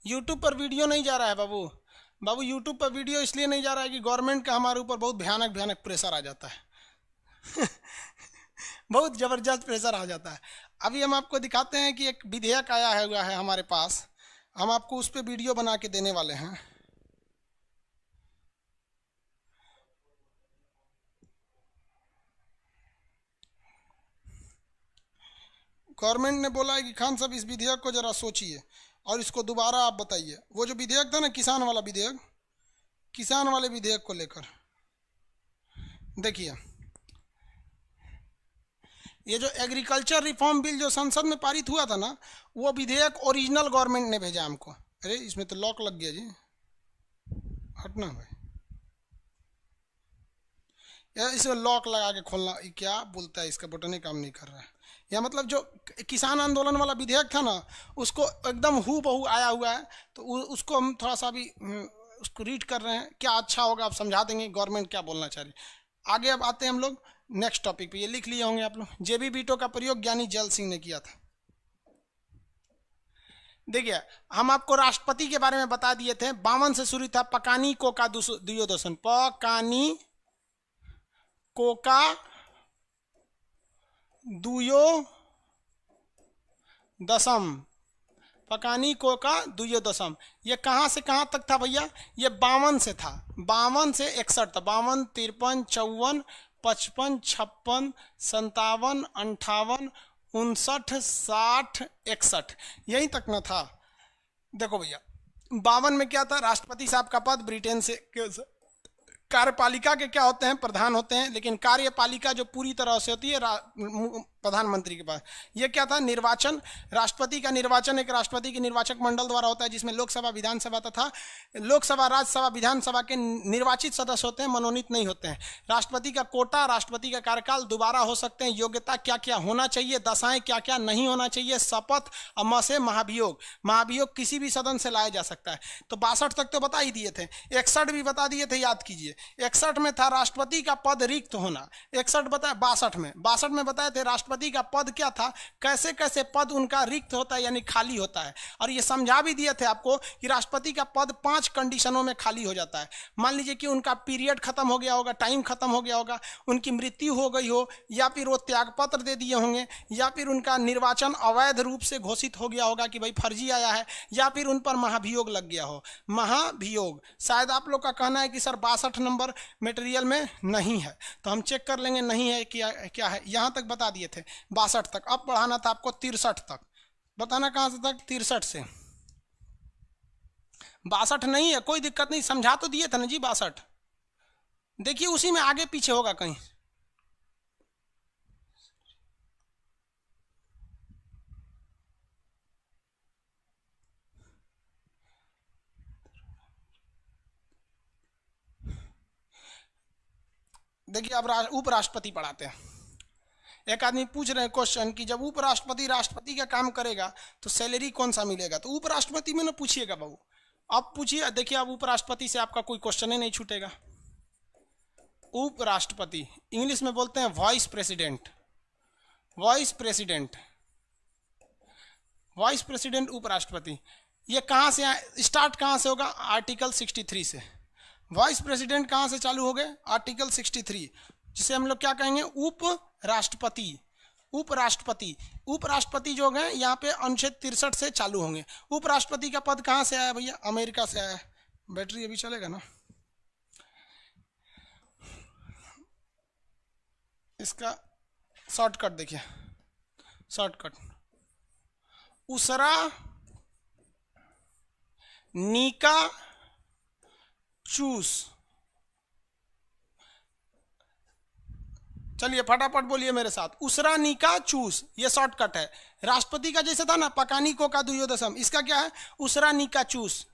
यूट्यूब पर वीडियो नहीं जा रहा है बाबू यूट्यूब पर वीडियो इसलिए नहीं जा रहा है कि गवर्नमेंट का हमारे ऊपर बहुत भयानक प्रेशर आ जाता है बहुत ज़बरदस्त प्रेशर आ जाता है। अभी हम आपको दिखाते हैं कि एक विधेयक आया हुआ है हमारे पास, हम आपको उस पर वीडियो बना के देने वाले हैं। गवर्नमेंट ने बोला है कि खान साहब इस विधेयक को जरा सोचिए और इसको दोबारा आप बताइए। वो जो विधेयक था ना, किसान वाला विधेयक, किसान वाले विधेयक को लेकर देखिए, ये जो एग्रीकल्चर रिफॉर्म बिल जो संसद में पारित हुआ था ना, वो विधेयक ओरिजिनल गवर्नमेंट ने भेजा हमको। अरे इसमें तो लॉक लग गया जी, हटना भाई, यार इसमें लॉक लगा के खोलना, क्या बोलता है, इसका बटन ही काम नहीं कर रहा है। या मतलब जो किसान आंदोलन वाला विधेयक था ना, उसको एकदम हू बहू आया हुआ है, तो उसको हम थोड़ा सा भी उसको रीड कर रहे हैं, क्या अच्छा होगा आप समझा देंगे गवर्नमेंट क्या बोलना चाह रही है। आगे अब आते हैं हम लोग नेक्स्ट टॉपिक पे, ये लिख लिए होंगे आप लोग, जेबी वीटो का प्रयोग ज्ञानी जैल सिंह ने किया था। देखिए हम आपको राष्ट्रपति के बारे में बता दिए थे, 52 से शुरू था, पकानी कोका दुयोदशन, पकानी कोका दुयो दशम, पकानी कोका दुयो दशम। ये कहाँ से कहाँ तक था भैया, ये 52 से था, 52 से 61 था, 52, 53, 54, 55, 56, 57, 58, 59, 60, 61, यहीं तक न था। देखो भैया 52 में क्या था, राष्ट्रपति साहब का पद ब्रिटेन से, कार्यपालिका के क्या होते हैं, प्रधान होते हैं, लेकिन कार्यपालिका जो पूरी तरह से होती है प्रधानमंत्री के पास। ये क्या था, निर्वाचन, राष्ट्रपति का निर्वाचन एक राष्ट्रपति के निर्वाचक मंडल द्वारा होता है, जिसमें लोकसभा, विधानसभा तथा लोकसभा, राज्यसभा, विधानसभा के निर्वाचित सदस्य होते हैं, मनोनीत नहीं होते हैं। राष्ट्रपति का कोटा, राष्ट्रपति का कार्यकाल दोबारा हो सकते हैं, योग्यता क्या क्या होना चाहिए, दशाएं क्या क्या नहीं होना चाहिए, शपथ, अम से महाभियोग, महाभियोग किसी भी सदन से लाया जा सकता है। तो 62 तक तो बता ही दिए थे, 61 भी बता दिए थे, याद कीजिए। 61 में था राष्ट्रपति का पद रिक्त होना, 61 बताया, 62 में बताए थे राष्ट्रपति का पद क्या था, कैसे कैसे पद उनका रिक्त होता है यानी खाली होता है। और ये समझा भी दिए थे आपको कि राष्ट्रपति का पद 5 कंडीशनों में खाली हो जाता है। मान लीजिए कि उनका पीरियड खत्म हो गया होगा, टाइम खत्म हो गया होगा, उनकी मृत्यु हो गई हो, या फिर वो त्यागपत्र दे दिए होंगे, या फिर उनका निर्वाचन अवैध रूप से घोषित हो गया होगा कि भाई फर्जी आया है, या फिर उन पर महाभियोग लग गया हो। महाभियोग शायद आप लोग का कहना है कि सर 62 नंबर मटेरियल में नहीं है, तो हम चेक कर लेंगे नहीं है क्या है। यहां तक बता दिए थे 62 तक, अब बढ़ाना था आपको 63 तक। बताना कहां से तक, 63 से। 62 नहीं है, कोई दिक्कत नहीं, समझा तो दिए थे ना जी 62। देखिए उसी में आगे पीछे होगा कहीं। देखिए अब उपराष्ट्रपति पढ़ाते हैं। एक आदमी पूछ रहे हैं क्वेश्चन कि जब उपराष्ट्रपति राष्ट्रपति का काम करेगा तो सैलरी कौन सा मिलेगा, तो उपराष्ट्रपति में ना पूछिएगा बाबू, अब पूछिए। देखिए अब उपराष्ट्रपति से आपका कोई क्वेश्चन ही नहीं छूटेगा। उपराष्ट्रपति इंग्लिश में बोलते हैं vice president, vice president, vice president उपराष्ट्रपति। ये कहाँ से स्टार्ट कहाँ से होगा, आर्टिकल 63 से। वाइस प्रेसिडेंट कहाँ से चालू हो गए, आर्टिकल 63, जिसे हम लोग क्या कहेंगे, उपराष्ट्रपति। उपराष्ट्रपति, उपराष्ट्रपति जो हैं यहाँ पे अनुच्छेद 63 से चालू होंगे। उपराष्ट्रपति का पद कहाँ से आया भैया, अमेरिका से आया। बैटरी अभी चलेगा ना, इसका शॉर्टकट देखिए, शॉर्टकट उसरा नीका चूस। चलिए फटाफट बोलिए मेरे साथ, उसरा नीका चूस, ये शॉर्टकट है। राष्ट्रपति का जैसे था ना पकानी को का दुयोदशम, इसका क्या है, उसरा नीका चूस,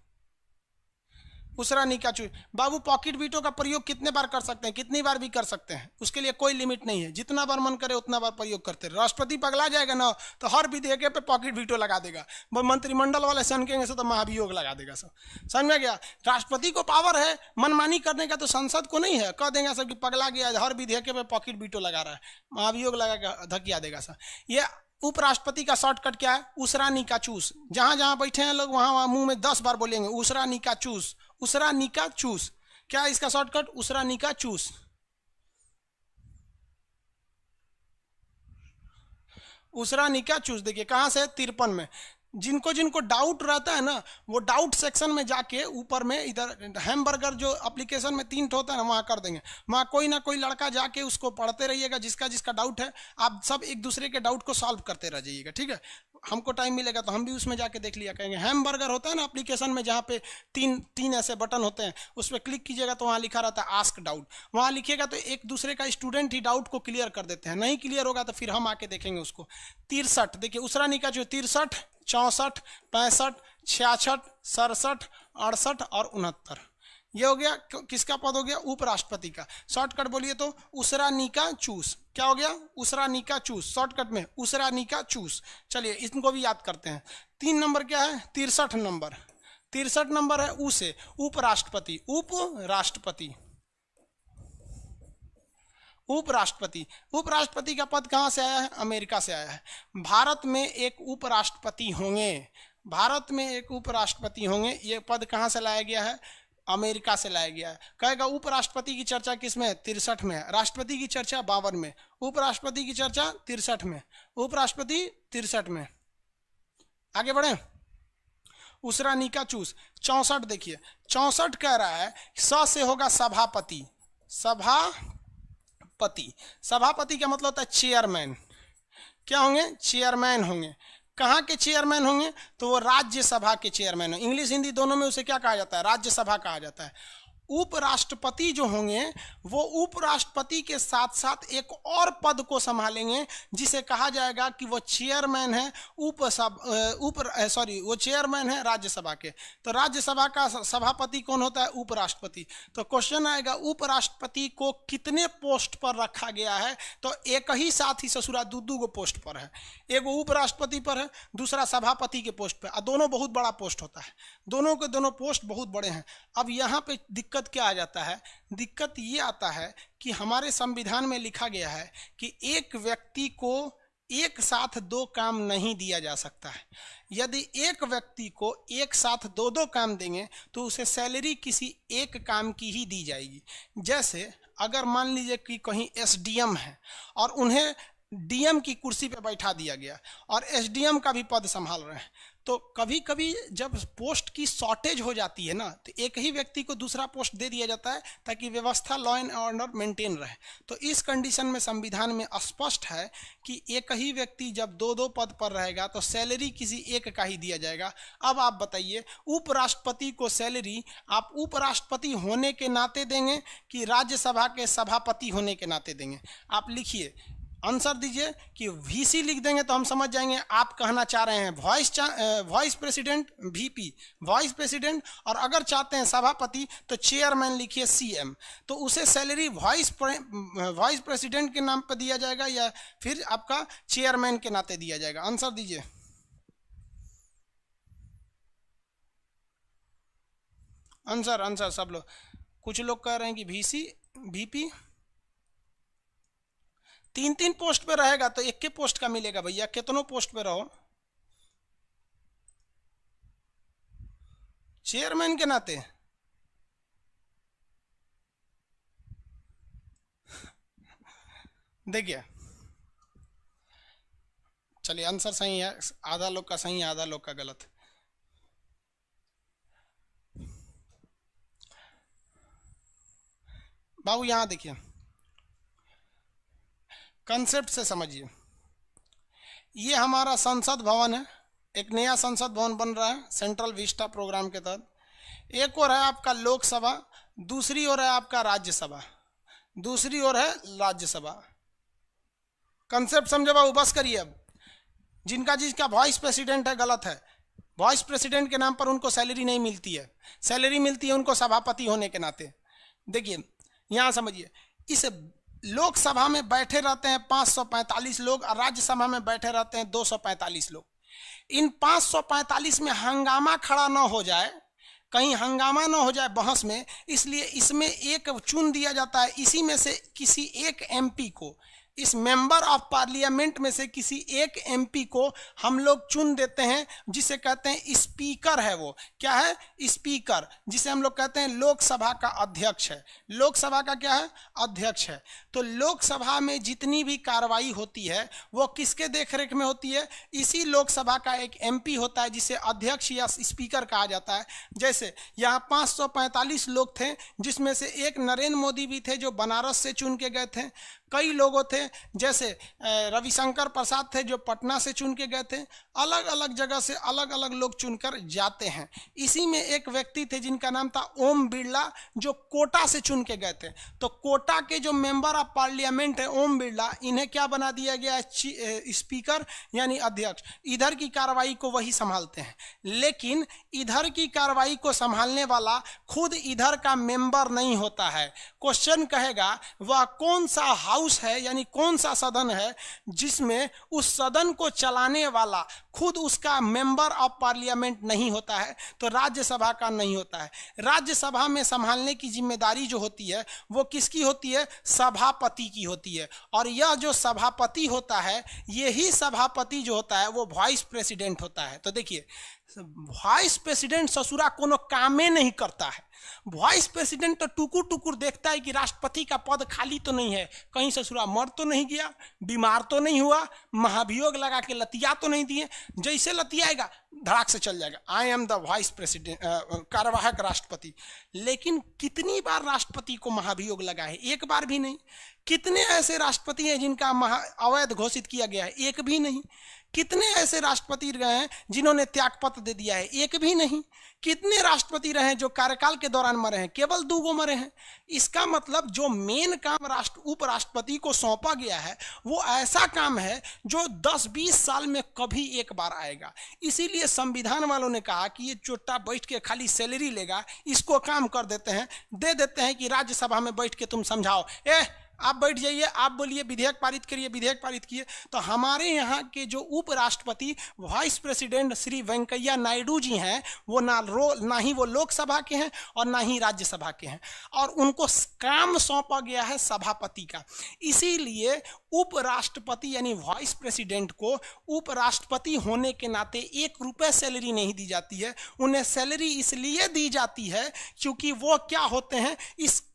उसरा नीका चूस। बाबू पॉकेट वीटो का प्रयोग कितने बार कर सकते हैं, कितनी बार भी कर सकते हैं, उसके लिए कोई लिमिट नहीं है, जितना बार मन करे उतना बार प्रयोग करते हैं। राष्ट्रपति पगला जाएगा ना तो हर विधेयक पे पॉकेट वीटो लगा देगा, मंत्रिमंडल वाले सनकेंगे से तो महाभियोग लगा देगा सब, समझ में गया। राष्ट्रपति को पावर है मनमानी करने का, तो संसद को नहीं है, कह देंगे सब कि पगला गया, हर विधेयक पे पॉकेट वीटो लगा रहा है, महाभियोग लगा धकिया देगा सब। ये उपराष्ट्रपति का शॉर्टकट क्या है, उसरा नीका चूस। जहां जहां बैठे हैं लोग वहां वहां मुंह में 10 बार बोलेंगे उसरा नीका चूस, उसरा नीका चूस। क्या है इसका शॉर्टकट, उसरा नीका चूस। उसरा नीका चूस देखिए कहां से, 53 में। जिनको जिनको डाउट रहता है ना, वो डाउट सेक्शन में जाके ऊपर में इधर हैमबर्गर जो एप्लीकेशन में 3 होता है ना, वहाँ कर देंगे। वहाँ कोई ना कोई लड़का जाके उसको पढ़ते रहिएगा, जिसका जिसका डाउट है आप सब एक दूसरे के डाउट को सॉल्व करते रह जाइएगा, ठीक है। हमको टाइम मिलेगा तो हम भी उसमें जाके देख लिया करेंगे। हैमबर्गर होता है ना एप्लीकेशन में, जहाँ पे तीन ऐसे बटन होते हैं, उस पर क्लिक कीजिएगा तो वहाँ लिखा रहता है आस्क डाउट। वहाँ लिखिएगा तो एक दूसरे का स्टूडेंट ही डाउट को क्लियर कर देते हैं। नहीं क्लियर होगा तो फिर हम आके देखेंगे उसको। 63 देखिए, उसरा निका जो 63, 64, 65, 66, 67, 68 और 69, ये हो गया किसका पद हो गया? उपराष्ट्रपति का। शॉर्टकट बोलिए तो उसरा निका चूस। क्या हो गया? उसरा निका चूस, शॉर्टकट में उसरा निका चूस। चलिए इनको भी याद करते हैं। 3 नंबर क्या है? 63 नंबर। 63 नंबर है उ से उपराष्ट्रपति। उपराष्ट्रपति, उपराष्ट्रपति। उपराष्ट्रपति का पद कहाँ से आया है? अमेरिका से आया है। भारत में एक उपराष्ट्रपति होंगे, भारत में एक उपराष्ट्रपति होंगे, ये पद कहाँ से लाया गया है? अमेरिका से लाया गया है। कहेगा उपराष्ट्रपति की चर्चा किसमें है? 63 में है। राष्ट्रपति की चर्चा 52 में, उपराष्ट्रपति की चर्चा 63 में, उपराष्ट्रपति 63 में। आगे बढ़े। उसरा निका चूस 64 देखिए, 64 कह रहा है स से होगा सभापति। सभापति, सभापति का मतलब होता है चेयरमैन। क्या होंगे? चेयरमैन होंगे। कहाँ के चेयरमैन होंगे? तो वो राज्यसभा के चेयरमैन होंगे। इंग्लिश हिंदी दोनों में उसे क्या कहा जाता है? राज्यसभा कहा जाता है। उपराष्ट्रपति जो होंगे वो उपराष्ट्रपति के साथ साथ एक और पद को संभालेंगे, जिसे कहा जाएगा कि वो चेयरमैन है वो चेयरमैन है राज्यसभा के। तो राज्यसभा का सभापति कौन होता है? उपराष्ट्रपति। तो क्वेश्चन आएगा उपराष्ट्रपति को कितने पोस्ट पर रखा गया है? तो एक ही साथ ही ससुरा दू गो पोस्ट पर है। एक उपराष्ट्रपति पर है, दूसरा सभापति के पोस्ट पर। दोनों बहुत बड़ा पोस्ट होता है, दोनों के दोनों पोस्ट बहुत बड़े हैं। अब यहाँ पे दिक्कत क्या आ जाता है? दिक्कत ये आता है कि हमारे संविधान में लिखा गया है कि एक व्यक्ति को एक साथ 2 काम नहीं दिया जा सकता है। यदि एक व्यक्ति को एक साथ 2 काम देंगे तो उसे सैलरी किसी एक काम की ही दी जाएगी। जैसे अगर मान लीजिए कि कहीं एसडीएम है और उन्हें डीएम की कुर्सी पे बैठा दिया गया और एसडीएम का भी पद संभाल रहे हैं, तो कभी कभी जब पोस्ट की शॉर्टेज हो जाती है ना, तो एक ही व्यक्ति को दूसरा पोस्ट दे दिया जाता है ताकि व्यवस्था, लॉ एंड ऑर्डर मेंटेन रहे। तो इस कंडीशन में संविधान में स्पष्ट है कि एक ही व्यक्ति जब 2 पद पर रहेगा तो सैलरी किसी एक का ही दिया जाएगा। अब आप बताइए, उपराष्ट्रपति को सैलरी आप उपराष्ट्रपति होने के नाते देंगे कि राज्यसभा के सभापति होने के नाते देंगे? आप लिखिए, आंसर दीजिए। कि वीसी लिख देंगे तो हम समझ जाएंगे आप कहना चाह रहे हैं vice president, VP vice president, और अगर चाहते हैं सभापति तो चेयरमैन लिखिए सीएम। तो उसे सैलरी वाइस प्रेसिडेंट के नाम पर दिया जाएगा या फिर आपका चेयरमैन के नाते दिया जाएगा? आंसर दीजिए। आंसर सब लोग। कुछ लोग कह रहे हैं कि वीसी, वीपी 3 पोस्ट पे रहेगा तो एक के पोस्ट का मिलेगा भैया, कितनों पोस्ट पे रहो चेयरमैन के नाते। देखिए, चलिए आंसर सही है, आधा लोग का सही है, आधा लोग का गलत। बाबू यहां देखिए, कंसेप्ट से समझिए। ये हमारा संसद भवन है, एक नया संसद भवन बन रहा है सेंट्रल विस्टा प्रोग्राम के तहत। एक और है आपका लोकसभा, दूसरी ओर है आपका राज्यसभा, दूसरी ओर है राज्यसभा। कंसेप्ट समझे बाबू? बस करिए। अब जिसका वाइस प्रेसिडेंट है गलत है। वाइस प्रेसिडेंट के नाम पर उनको सैलरी नहीं मिलती है, सैलरी मिलती है उनको सभापति होने के नाते। देखिए यहां समझिए, इस लोकसभा में बैठे रहते हैं 545 लोग और राज्यसभा में बैठे रहते हैं 245 लोग। इन 545 में हंगामा खड़ा ना हो जाए, कहीं हंगामा ना हो जाए बहस में, इसलिए इसमें एक चुन दिया जाता है। इसी में से किसी एक एमपी को, इस मेंबर ऑफ पार्लियामेंट में से किसी एक एमपी को हम लोग चुन देते हैं, जिसे कहते हैं स्पीकर है। वो क्या है? स्पीकर, जिसे हम लोग कहते हैं लोकसभा का अध्यक्ष है। लोकसभा का क्या है? अध्यक्ष है। तो लोकसभा में जितनी भी कार्रवाई होती है वो किसके देखरेख में होती है? इसी लोकसभा का एक एमपी होता है जिसे अध्यक्ष या स्पीकर कहा जाता है। जैसे यहाँ 545 लोग थे, जिसमें से एक नरेंद्र मोदी भी थे जो बनारस से चुन के गए थे। कई लोगों थे, जैसे रविशंकर प्रसाद थे जो पटना से चुन के गए थे। अलग अलग जगह से अलग अलग लोग चुनकर जाते हैं। इसी में एक व्यक्ति थे जिनका नाम था ओम बिरला, जो कोटा से चुन के गए थे। तो कोटा के जो मेंबर ऑफ पार्लियामेंट है ओम बिरला, इन्हें क्या बना दिया गया है? स्पीकर यानी अध्यक्ष। इधर की कार्रवाई को वही संभालते हैं, लेकिन इधर की कार्रवाई को संभालने वाला खुद इधर का मेंबर नहीं होता है। क्वेश्चन कहेगा वह कौन सा हाउस है, यानी कौन सा सदन है जिसमें उस सदन को चलाने वाला खुद उसका मेंबर ऑफ पार्लियामेंट नहीं होता है? तो राज्यसभा का नहीं होता है। राज्यसभा में संभालने की जिम्मेदारी जो होती है वो किसकी होती है? सभापति की होती है। और यह जो सभापति होता है, यही सभापति जो होता है वो वाइस प्रेसिडेंट होता है। तो देखिए, वाइस प्रेसिडेंट ससुरा कोनो कामे नहीं करता है। वाइस प्रेसिडेंट तो टुकुर टुकुर देखता है कि राष्ट्रपति का पद खाली तो नहीं है, कहीं ससुरा मर तो नहीं गया, बीमार तो नहीं हुआ, महाभियोग लगा के लतिया तो नहीं दिए। जैसे लतियाएगा धड़ाक से चल जाएगा, I am the vice president, कार्यवाहक राष्ट्रपति। लेकिन कितनी बार राष्ट्रपति को महाभियोग लगा है? एक बार भी नहीं। कितने ऐसे राष्ट्रपति हैं जिनका अवैध घोषित किया गया है? एक भी नहीं। कितने ऐसे राष्ट्रपति रहे हैं जिन्होंने त्यागपत्र दे दिया है? एक भी नहीं। कितने राष्ट्रपति रहे हैं जो कार्यकाल के दौरान मरे हैं? केवल 2 मरे हैं। इसका मतलब जो मेन काम उपराष्ट्रपति को सौंपा गया है वो ऐसा काम है जो 10-20 साल में कभी एक बार आएगा। इसीलिए संविधान वालों ने कहा कि ये चोट्टा बैठ के खाली सैलरी लेगा, इसको काम कर देते हैं, दे देते हैं कि राज्यसभा में बैठ के तुम समझाओ, आप बैठ जाइए, आप बोलिए विधेयक पारित करिए, विधेयक पारित किए। तो हमारे यहाँ के जो उपराष्ट्रपति वाइस प्रेसिडेंट श्री वेंकैया नायडू जी हैं, वो ना ही वो लोकसभा के हैं और ना ही राज्यसभा के हैं, और उनको काम सौंपा गया है सभापति का। इसीलिए उपराष्ट्रपति यानी वाइस प्रेसिडेंट को उपराष्ट्रपति होने के नाते 1 रुपये सैलरी नहीं दी जाती है। उन्हें सैलरी इसलिए दी जाती है क्योंकि वो क्या होते हैं,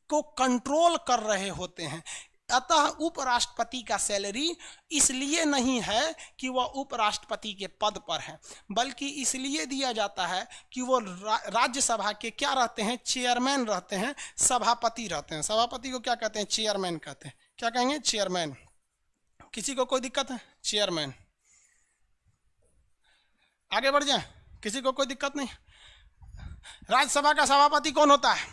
को कंट्रोल कर रहे होते हैं। अतः उपराष्ट्रपति का सैलरी इसलिए नहीं है कि वह उपराष्ट्रपति के पद पर है, बल्कि इसलिए दिया जाता है कि वो राज्यसभा के क्या रहते हैं? चेयरमैन रहते हैं, सभापति रहते हैं। सभापति को क्या कहते हैं? चेयरमैन कहते हैं। क्या कहेंगे? चेयरमैन। किसी को कोई दिक्कत है? चेयरमैन। आगे बढ़ जाए, किसी को कोई दिक्कत नहीं। राज्यसभा का सभापति कौन होता है?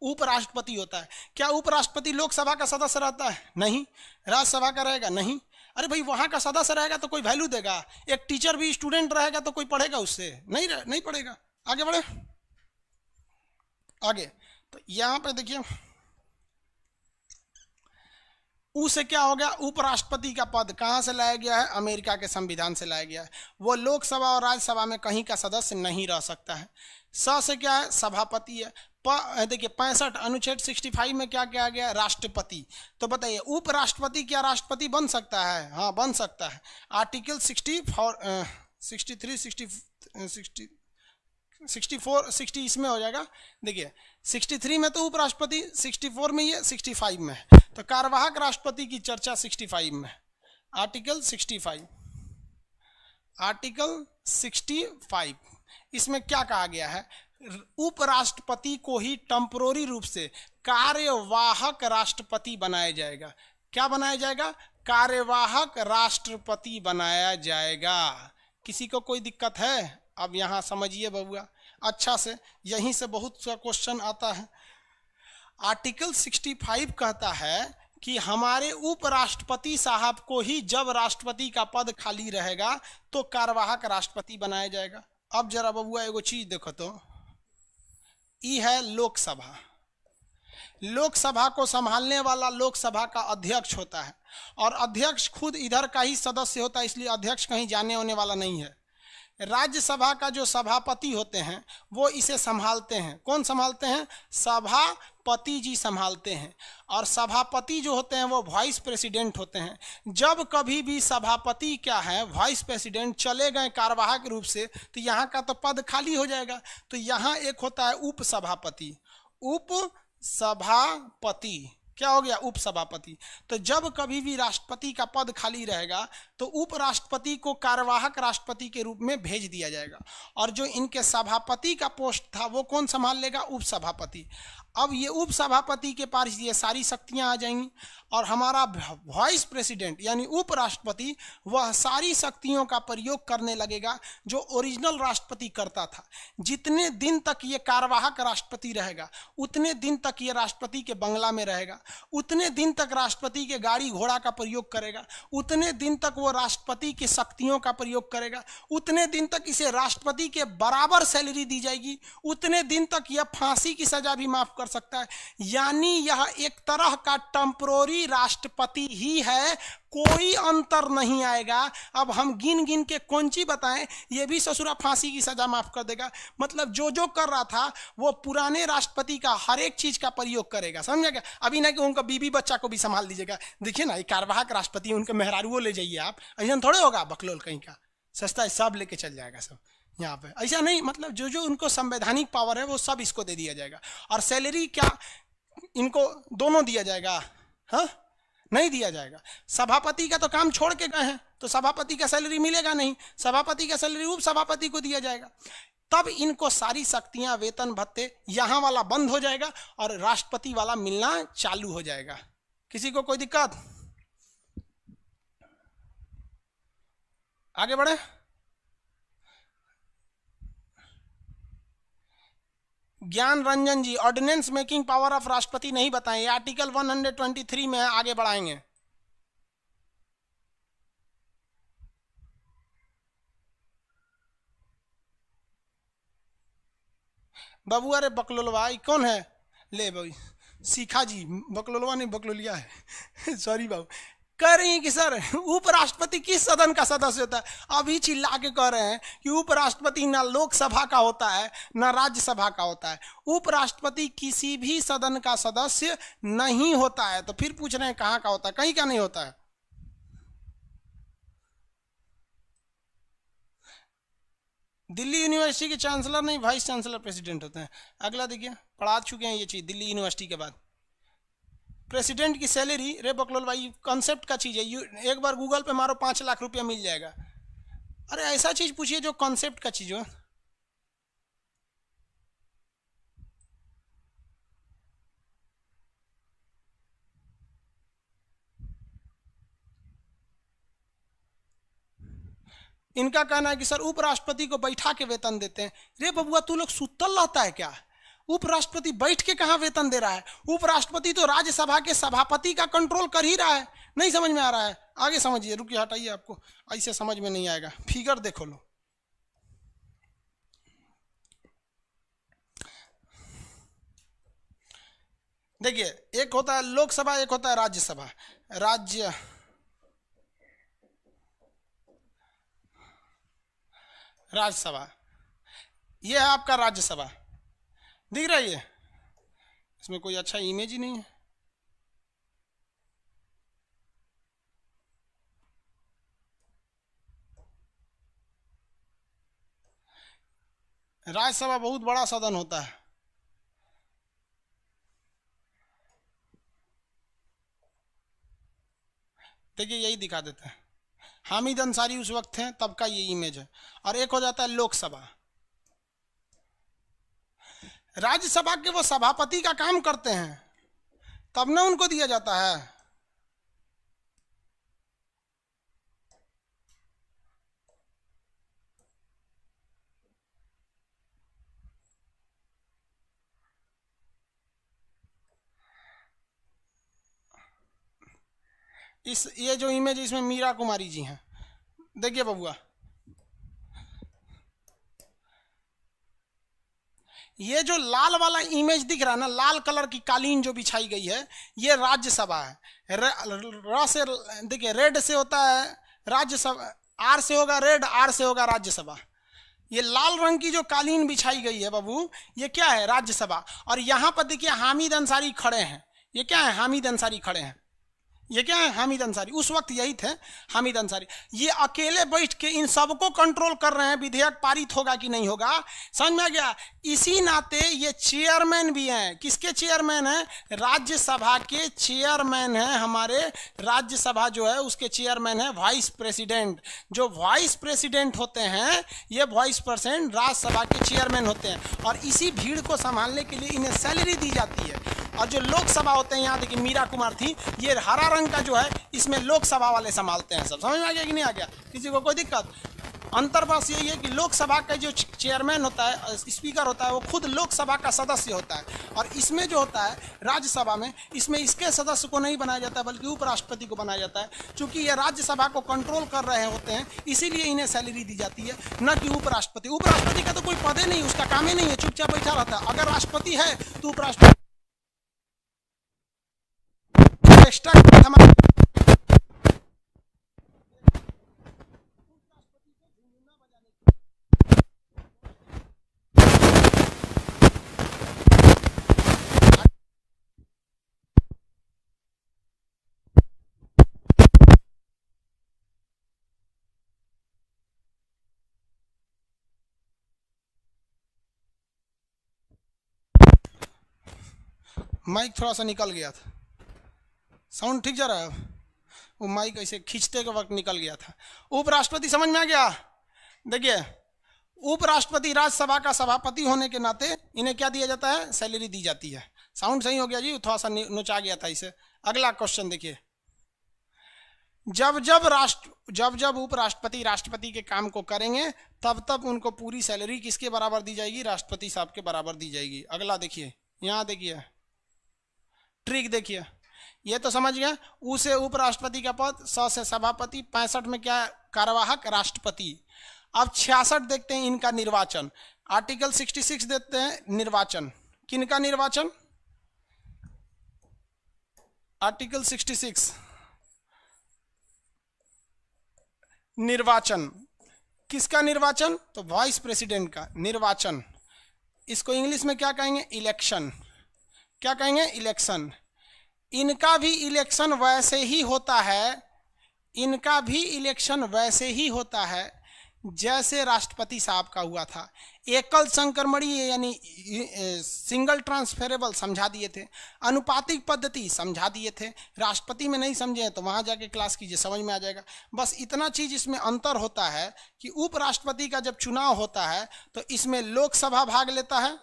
उपराष्ट्रपति होता है। क्या उपराष्ट्रपति लोकसभा का सदस्य रहता है? नहीं। राज्यसभा का रहेगा? नहीं। अरे भाई, वहां का सदस्य रहेगा तो कोई वैल्यू देगा। एक टीचर भी स्टूडेंट रहेगा तो कोई पढ़ेगा उससे? नहीं पढ़ेगा। आगे बढ़े, आगे। तो यहां पे देखिए, उसे क्या हो गया? उपराष्ट्रपति का पद कहां से लाया गया है? अमेरिका के संविधान से लाया गया है। वो लोकसभा और राज्यसभा में कहीं का सदस्य नहीं रह सकता है। स से क्या है? सभापति है। देखिए 65 अनुच्छेद 65 में क्या किया गया? राष्ट्रपति। तो बताइए, उपराष्ट्रपति क्या राष्ट्रपति बन सकता है? हाँ, बन सकता है। आर्टिकल 60 इसमें हो जाएगा। देखिए 63 में तो उपराष्ट्रपति, 64 में ये, 65 में है। तो कार्यवाहक राष्ट्रपति की चर्चा 65 में है। आर्टिकल 65 इसमें क्या कहा गया है? उपराष्ट्रपति को ही टेम्पोररी रूप से कार्यवाहक राष्ट्रपति बनाया जाएगा। क्या बनाया जाएगा? कार्यवाहक राष्ट्रपति बनाया जाएगा। किसी को कोई दिक्कत है? अब यहां समझिए बबुआ अच्छा से, यहीं से बहुत सा क्वेश्चन आता है। आर्टिकल 65 कहता है कि हमारे उपराष्ट्रपति साहब को ही जब राष्ट्रपति का पद खाली रहेगा तो कार्यवाहक राष्ट्रपति बनाया जाएगा। अब जरा बबुआ एगो चीज देखो तो, ये है लोकसभा। लोकसभा को संभालने वाला लोकसभा का अध्यक्ष होता है, और अध्यक्ष खुद इधर का ही सदस्य होता है, इसलिए अध्यक्ष कहीं जाने होने वाला नहीं है। राज्यसभा का जो सभापति होते हैं वो इसे संभालते हैं। कौन संभालते हैं? सभापति जी संभालते हैं। और सभापति जो होते हैं वो वाइस प्रेसिडेंट होते हैं। जब कभी भी सभापति क्या है, वाइस प्रेसिडेंट चले गए कार्यवाहक रूप से, तो यहाँ का तो पद खाली हो जाएगा। तो यहाँ एक होता है उप सभापति। उप सभापति क्या हो गया? उप सभापति। तो जब कभी भी राष्ट्रपति का पद खाली रहेगा तो उपराष्ट्रपति को कार्यवाहक राष्ट्रपति के रूप में भेज दिया जाएगा, और जो इनके सभापति का पोस्ट था वो कौन संभाल लेगा? उप सभापति। अब ये उप सभापति के पास ये सारी शक्तियां आ जाएंगी, और हमारा वाइस प्रेसिडेंट यानी उपराष्ट्रपति वह सारी शक्तियों का प्रयोग करने लगेगा जो ओरिजिनल राष्ट्रपति करता था। जितने दिन तक ये कार्यवाहक राष्ट्रपति रहेगा उतने दिन तक ये राष्ट्रपति के बंगला में रहेगा, उतने दिन तक राष्ट्रपति के गाड़ी घोड़ा का प्रयोग करेगा, उतने दिन तक वो राष्ट्रपति की शक्तियों का प्रयोग करेगा, उतने दिन तक इसे राष्ट्रपति के बराबर सैलरी दी जाएगी, उतने दिन तक यह फांसी की सजा भी माफ कर सकता है। यानी यह एक तरह का टेम्पररी राष्ट्रपति ही है, कोई अंतर नहीं आएगा। अब हम गिन गिन के कौन सी बताएं, ये भी ससुरा फांसी की सजा माफ कर देगा। मतलब जो जो कर रहा था वो पुराने राष्ट्रपति का हर एक चीज का प्रयोग करेगा, समझ गया? अभी ना कि उनका बीबी बच्चा को भी संभाल दीजिएगा। देखिए ना, ये कार्यवाहक राष्ट्रपति, उनके मेहरारुओं ले जाइए आप, ऐसा थोड़े होगा बकलोल कहीं का, सस्ता है, सब लेके चल जाएगा सब यहाँ पे। ऐसा नहीं, मतलब जो जो उनको संवैधानिक पावर है वो सब इसको दे दिया जाएगा। और सैलरी क्या इनको दोनों दिया जाएगा? हाँ, नहीं दिया जाएगा। सभापति का तो काम छोड़ के गए हैं तो सभापति का सैलरी मिलेगा नहीं, सभापति का सैलरी उप सभापति को दिया जाएगा। तब इनको सारी शक्तियां, वेतन भत्ते, यहां वाला बंद हो जाएगा और राष्ट्रपति वाला मिलना चालू हो जाएगा। किसी को कोई दिक्कत? आगे बढ़े। ज्ञान रंजन जी, ऑर्डिनेंस मेकिंग पावर ऑफ राष्ट्रपति नहीं बताएं, ये आर्टिकल 123 में है, आगे बढ़ाएंगे। बाबू, अरे बकलोलवा कौन है? ले भाई, सीखा जी, बकलोलवा नहीं बकलोलिया है सॉरी बाबू। कह रही हैं कि सर उपराष्ट्रपति किस सदन का सदस्य होता है? अभी चिल्ला के कह रहे हैं कि उपराष्ट्रपति ना लोकसभा का होता है ना राज्यसभा का होता है, उपराष्ट्रपति किसी भी सदन का सदस्य नहीं होता है। तो फिर पूछ रहे हैं कहाँ का होता है? कहीं का नहीं होता है। दिल्ली यूनिवर्सिटी के चांसलर नहीं, वाइस चांसलर प्रेसिडेंट होते हैं। अगला देखिए, पढ़ा चुके हैं ये चीज दिल्ली यूनिवर्सिटी के बाद। प्रेसिडेंट की सैलरी, रे बकलोल भाई, कॉन्सेप्ट का चीज है, एक बार गूगल पे मारो 5 लाख रुपया मिल जाएगा। अरे ऐसा चीज पूछिए जो कॉन्सेप्ट का चीज हो। इनका कहना है कि सर उपराष्ट्रपति को बैठा के वेतन देते हैं। रे बबुआ, तू लोग सुतल रहता है क्या? उपराष्ट्रपति बैठ के कहां वेतन दे रहा है? उपराष्ट्रपति तो राज्यसभा के सभापति का कंट्रोल कर ही रहा है। नहीं समझ में आ रहा है? आगे समझिए, रुकिए, हटाइए, आपको ऐसे समझ में नहीं आएगा। फिगर देखो लो, देखिए, एक होता है लोकसभा, एक होता है राज्यसभा। राज्यसभा, यह है आपका राज्यसभा, दिख रहा है? इसमें कोई अच्छा इमेज ही नहीं है। राज्यसभा बहुत बड़ा सदन होता है। देखिए, यही दिखा देते हैं। हामिद अंसारी उस वक्त थे, तब का ये इमेज है। और एक हो जाता है लोकसभा। राज्यसभा के वो सभापति का काम करते हैं, तब ना उनको दिया जाता है। ये जो इमेज, इसमें मीरा कुमारी जी हैं। देखिए बबुआ, ये जो लाल वाला इमेज दिख रहा है ना, लाल कलर की कालीन जो बिछाई गई है, ये राज्यसभा है। र से देखिए, रेड से होता है राज्यसभा, आर से होगा रेड, आर से होगा राज्यसभा। ये लाल रंग की जो कालीन बिछाई गई है बाबू, ये क्या है? राज्यसभा। और यहां पर देखिए हामिद अंसारी खड़े हैं। ये क्या है? हामिद अंसारी खड़े हैं। ये क्या है? हामिद अंसारी। उस वक्त यही थे हामिद अंसारी। ये अकेले बैठ के इन सबको कंट्रोल कर रहे हैं, विधेयक पारित होगा कि नहीं होगा। समझ में आ गया? इसी नाते ये चेयरमैन भी हैं। किसके चेयरमैन हैं? राज्यसभा के चेयरमैन हैं। हमारे राज्यसभा जो है उसके चेयरमैन है वाइस प्रेसिडेंट। जो वाइस प्रेसिडेंट होते हैं, ये वाइस प्रेसिडेंट राज्यसभा के चेयरमैन होते हैं। और इसी भीड़ को संभालने के लिए इन्हें सैलरी दी जाती है। और जो लोकसभा होते हैं, यहाँ देखिए मीरा कुमार थी, ये हरा रंग का जो है इसमें लोकसभा वाले संभालते हैं सब। समझ में आ गया कि नहीं आ गया? किसी को कोई दिक्कत? अंतर बस यही है कि लोकसभा का जो चेयरमैन होता है, स्पीकर होता है, वो खुद लोकसभा का सदस्य होता है। और इसमें जो होता है राज्यसभा में, इसमें इसके सदस्य को नहीं बनाया जाता बल्कि उपराष्ट्रपति को बनाया जाता है। चूंकि ये राज्यसभा को कंट्रोल कर रहे होते हैं, इसीलिए इन्हें सैलरी दी जाती है, न कि उपराष्ट्रपति। उपराष्ट्रपति का तो कोई पद ही नहीं, उसका काम ही नहीं है, चुपचाप बैठा रहता है। अगर राष्ट्रपति है तो उपराष्ट्रपति माइक थोड़ा सा निकल गया था, साउंड ठीक जा रहा है? वो माइक ऐसे खींचते के वक्त निकल गया था। उपराष्ट्रपति समझ में आ गया? देखिए, उपराष्ट्रपति राज्यसभा का सभापति होने के नाते इन्हें क्या दिया जाता है? सैलरी दी जाती है। साउंड सही हो गया जी? थोड़ा सा नुचा गया था इसे। अगला क्वेश्चन देखिए, जब जब उपराष्ट्रपति राष्ट्रपति के काम को करेंगे तब तब उनको पूरी सैलरी किसके बराबर दी जाएगी? राष्ट्रपति साहब के बराबर दी जाएगी। अगला देखिए, यहाँ देखिए ट्रिक देखिए, ये तो समझ गए। उसे उपराष्ट्रपति का पद, 100 से सभापति, 65 में क्या कार्यवाहक? राष्ट्रपति। अब 66 देखते हैं इनका निर्वाचन। आर्टिकल 66 देते हैं निर्वाचन। किनका निर्वाचन? आर्टिकल 66 निर्वाचन। किसका निर्वाचन? तो वाइस प्रेसिडेंट का निर्वाचन। इसको इंग्लिश में क्या कहेंगे? इलेक्शन। क्या कहेंगे? इलेक्शन। इनका भी इलेक्शन वैसे ही होता है, इनका भी इलेक्शन वैसे ही होता है जैसे राष्ट्रपति साहब का हुआ था। एकल संक्रमणीय यानी सिंगल ट्रांसफरेबल समझा दिए थे, अनुपातिक पद्धति समझा दिए थे। राष्ट्रपति में नहीं समझे तो वहां जाके क्लास कीजिए, समझ में आ जाएगा। बस इतना चीज इसमें अंतर होता है कि उपराष्ट्रपति का जब चुनाव होता है तो इसमें लोकसभा भाग लेता है,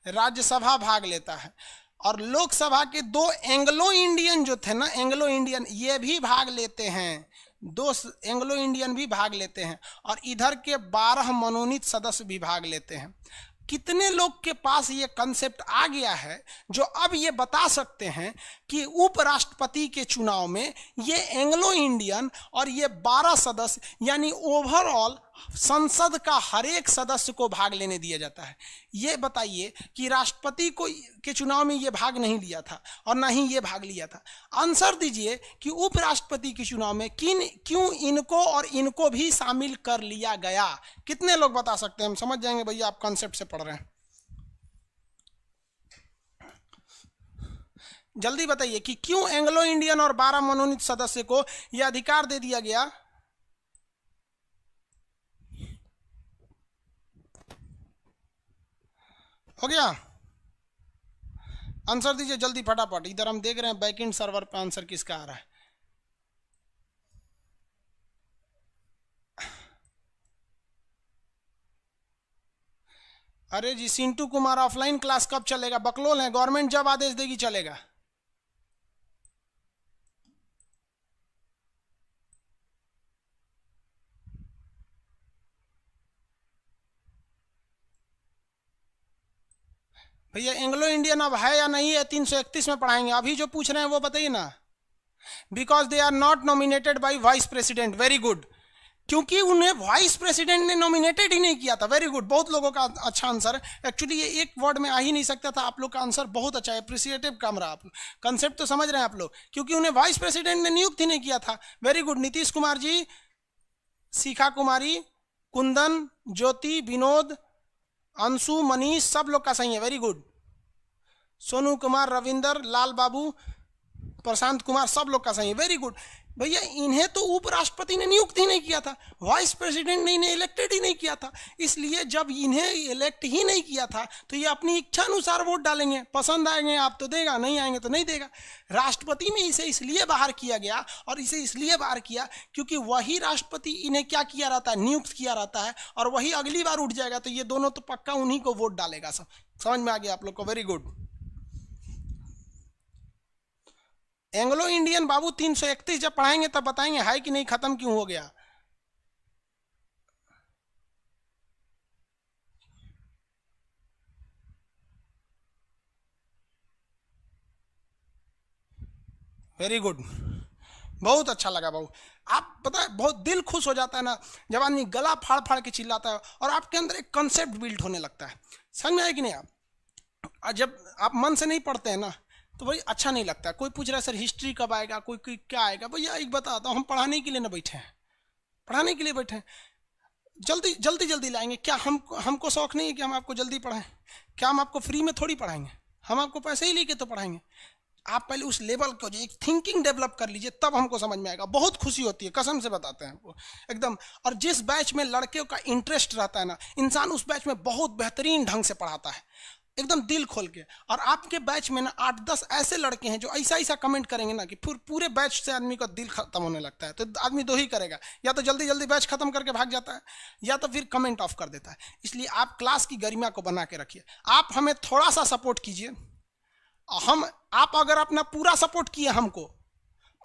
राज्यसभा भाग लेता है। और लोकसभा के 2 एंग्लो इंडियन जो थे ना, एंग्लो इंडियन, ये भी भाग लेते हैं। 2 एंग्लो इंडियन भी भाग लेते हैं। और इधर के 12 मनोनीत सदस्य भी भाग लेते हैं। कितने लोग के पास ये कंसेप्ट आ गया है जो अब ये बता सकते हैं कि उपराष्ट्रपति के चुनाव में ये एंग्लो इंडियन और ये 12 सदस्य यानी ओवरऑल संसद का हर एक सदस्य को भाग लेने दिया जाता है। ये बताइए कि राष्ट्रपति को के चुनाव में ये भाग नहीं लिया था और ना ही ये भाग लिया था। आंसर दीजिए कि उपराष्ट्रपति के चुनाव में क्यों इनको और इनको भी शामिल कर लिया गया। कितने लोग बता सकते हैं? हम समझ जाएंगे भैया, आप कॉन्सेप्ट से पढ़ रहे हैं। जल्दी बताइए कि क्यों एंग्लो इंडियन और 12 मनोनीत सदस्य को यह अधिकार दे दिया गया। हो गया? आंसर दीजिए जल्दी फटाफट। इधर हम देख रहे हैं बैकएंड सर्वर पे आंसर किसका आ रहा है। अरे जी सिंटू कुमार, ऑफलाइन क्लास कब चलेगा? बकलोल है, गवर्नमेंट जब आदेश देगी चलेगा। भैया एंग्लो इंडियन अब है या नहीं है? 331 में पढ़ाएंगे। अभी जो पूछ रहे हैं वो बताइए ना। Because they are not nominated by vice president. Very good, क्योंकि उन्हें वाइस प्रेसिडेंट ने नॉमिनेटेड ही नहीं किया था। वेरी गुड, बहुत लोगों का अच्छा आंसर है। एक्चुअली ये एक वर्ड में आ ही नहीं सकता था। आप लोग का आंसर बहुत अच्छा है, अप्रिसिएटिव काम रहा। आप कंसेप्ट तो समझ रहे हैं आप लोग, क्योंकि उन्हें वाइस प्रेसिडेंट ने नियुक्त ही नहीं किया था। वेरी गुड नीतीश कुमार जी, शिखा कुमारी, कुंदन, ज्योति, विनोद, अंशु, मनीष, सब लोग का सही है, वेरी गुड। सोनू कुमार, रविंदर, लाल बाबू, प्रशांत कुमार, सब लोग का सही है, वेरी गुड। भैया इन्हें तो उपराष्ट्रपति ने नियुक्त ही नहीं किया था, वाइस प्रेसिडेंट ने इन्हें इलेक्टेड ही नहीं किया था, इसलिए जब इन्हें इलेक्ट ही नहीं किया था तो ये अपनी इच्छा अनुसार वोट डालेंगे, पसंद आएंगे आप तो देगा, नहीं आएंगे तो नहीं देगा। राष्ट्रपति में इसे इसलिए बाहर किया गया, और इसे इसलिए बाहर किया क्योंकि वही राष्ट्रपति इन्हें क्या किया रहता है, नियुक्त किया रहता है, और वही अगली बार उठ जाएगा, तो ये दोनों तो पक्का उन्हीं को वोट डालेगा। सब समझ में आ गया आप लोग को, वेरी गुड। एंग्लो इंडियन बाबू 331 जब पढ़ाएंगे तब बताएंगे हाई कि नहीं, खत्म क्यों हो गया। वेरी गुड, बहुत अच्छा लगा बाबू। आप पता है बहुत दिल खुश हो जाता है ना जब आदमी गला फाड़ फाड़ के चिल्लाता है और आपके अंदर एक कंसेप्ट बिल्ड होने लगता है। समझ में आया कि नहीं आप? और जब आप मन से नहीं पढ़ते हैं ना तो भाई अच्छा नहीं लगता। कोई पूछ रहा है सर हिस्ट्री कब आएगा, कोई क्या आएगा, भैया एक बताता हूँ, हम पढ़ाने के लिए ना बैठे हैं, पढ़ाने के लिए बैठे हैं, जल्दी जल्दी जल्दी लाएंगे क्या? हमको शौक नहीं है कि हम आपको जल्दी पढ़ाएं? क्या हम आपको फ्री में थोड़ी पढ़ाएंगे? हम आपको पैसे ही लेके तो पढ़ाएंगे। आप पहले उस लेवल को एक थिंकिंग डेवलप कर लीजिए, तब हमको समझ में आएगा। बहुत खुशी होती है, कसम से बताते हैं आपको एकदम। और जिस बैच में लड़के का इंटरेस्ट रहता है ना, इंसान उस बैच में बहुत बेहतरीन ढंग से पढ़ाता है, एकदम दिल खोल के। और आपके बैच में ना 8-10 ऐसे लड़के हैं जो ऐसा ऐसा कमेंट करेंगे ना कि फिर पूरे बैच से आदमी का दिल खत्म होने लगता है। तो आदमी दो ही करेगा, या तो जल्दी जल्दी बैच खत्म करके भाग जाता है, या तो फिर कमेंट ऑफ कर देता है। इसलिए आप क्लास की गरिमा को बना के रखिए। आप हमें थोड़ा सा सपोर्ट कीजिए, आप अगर अपना पूरा सपोर्ट किए हमको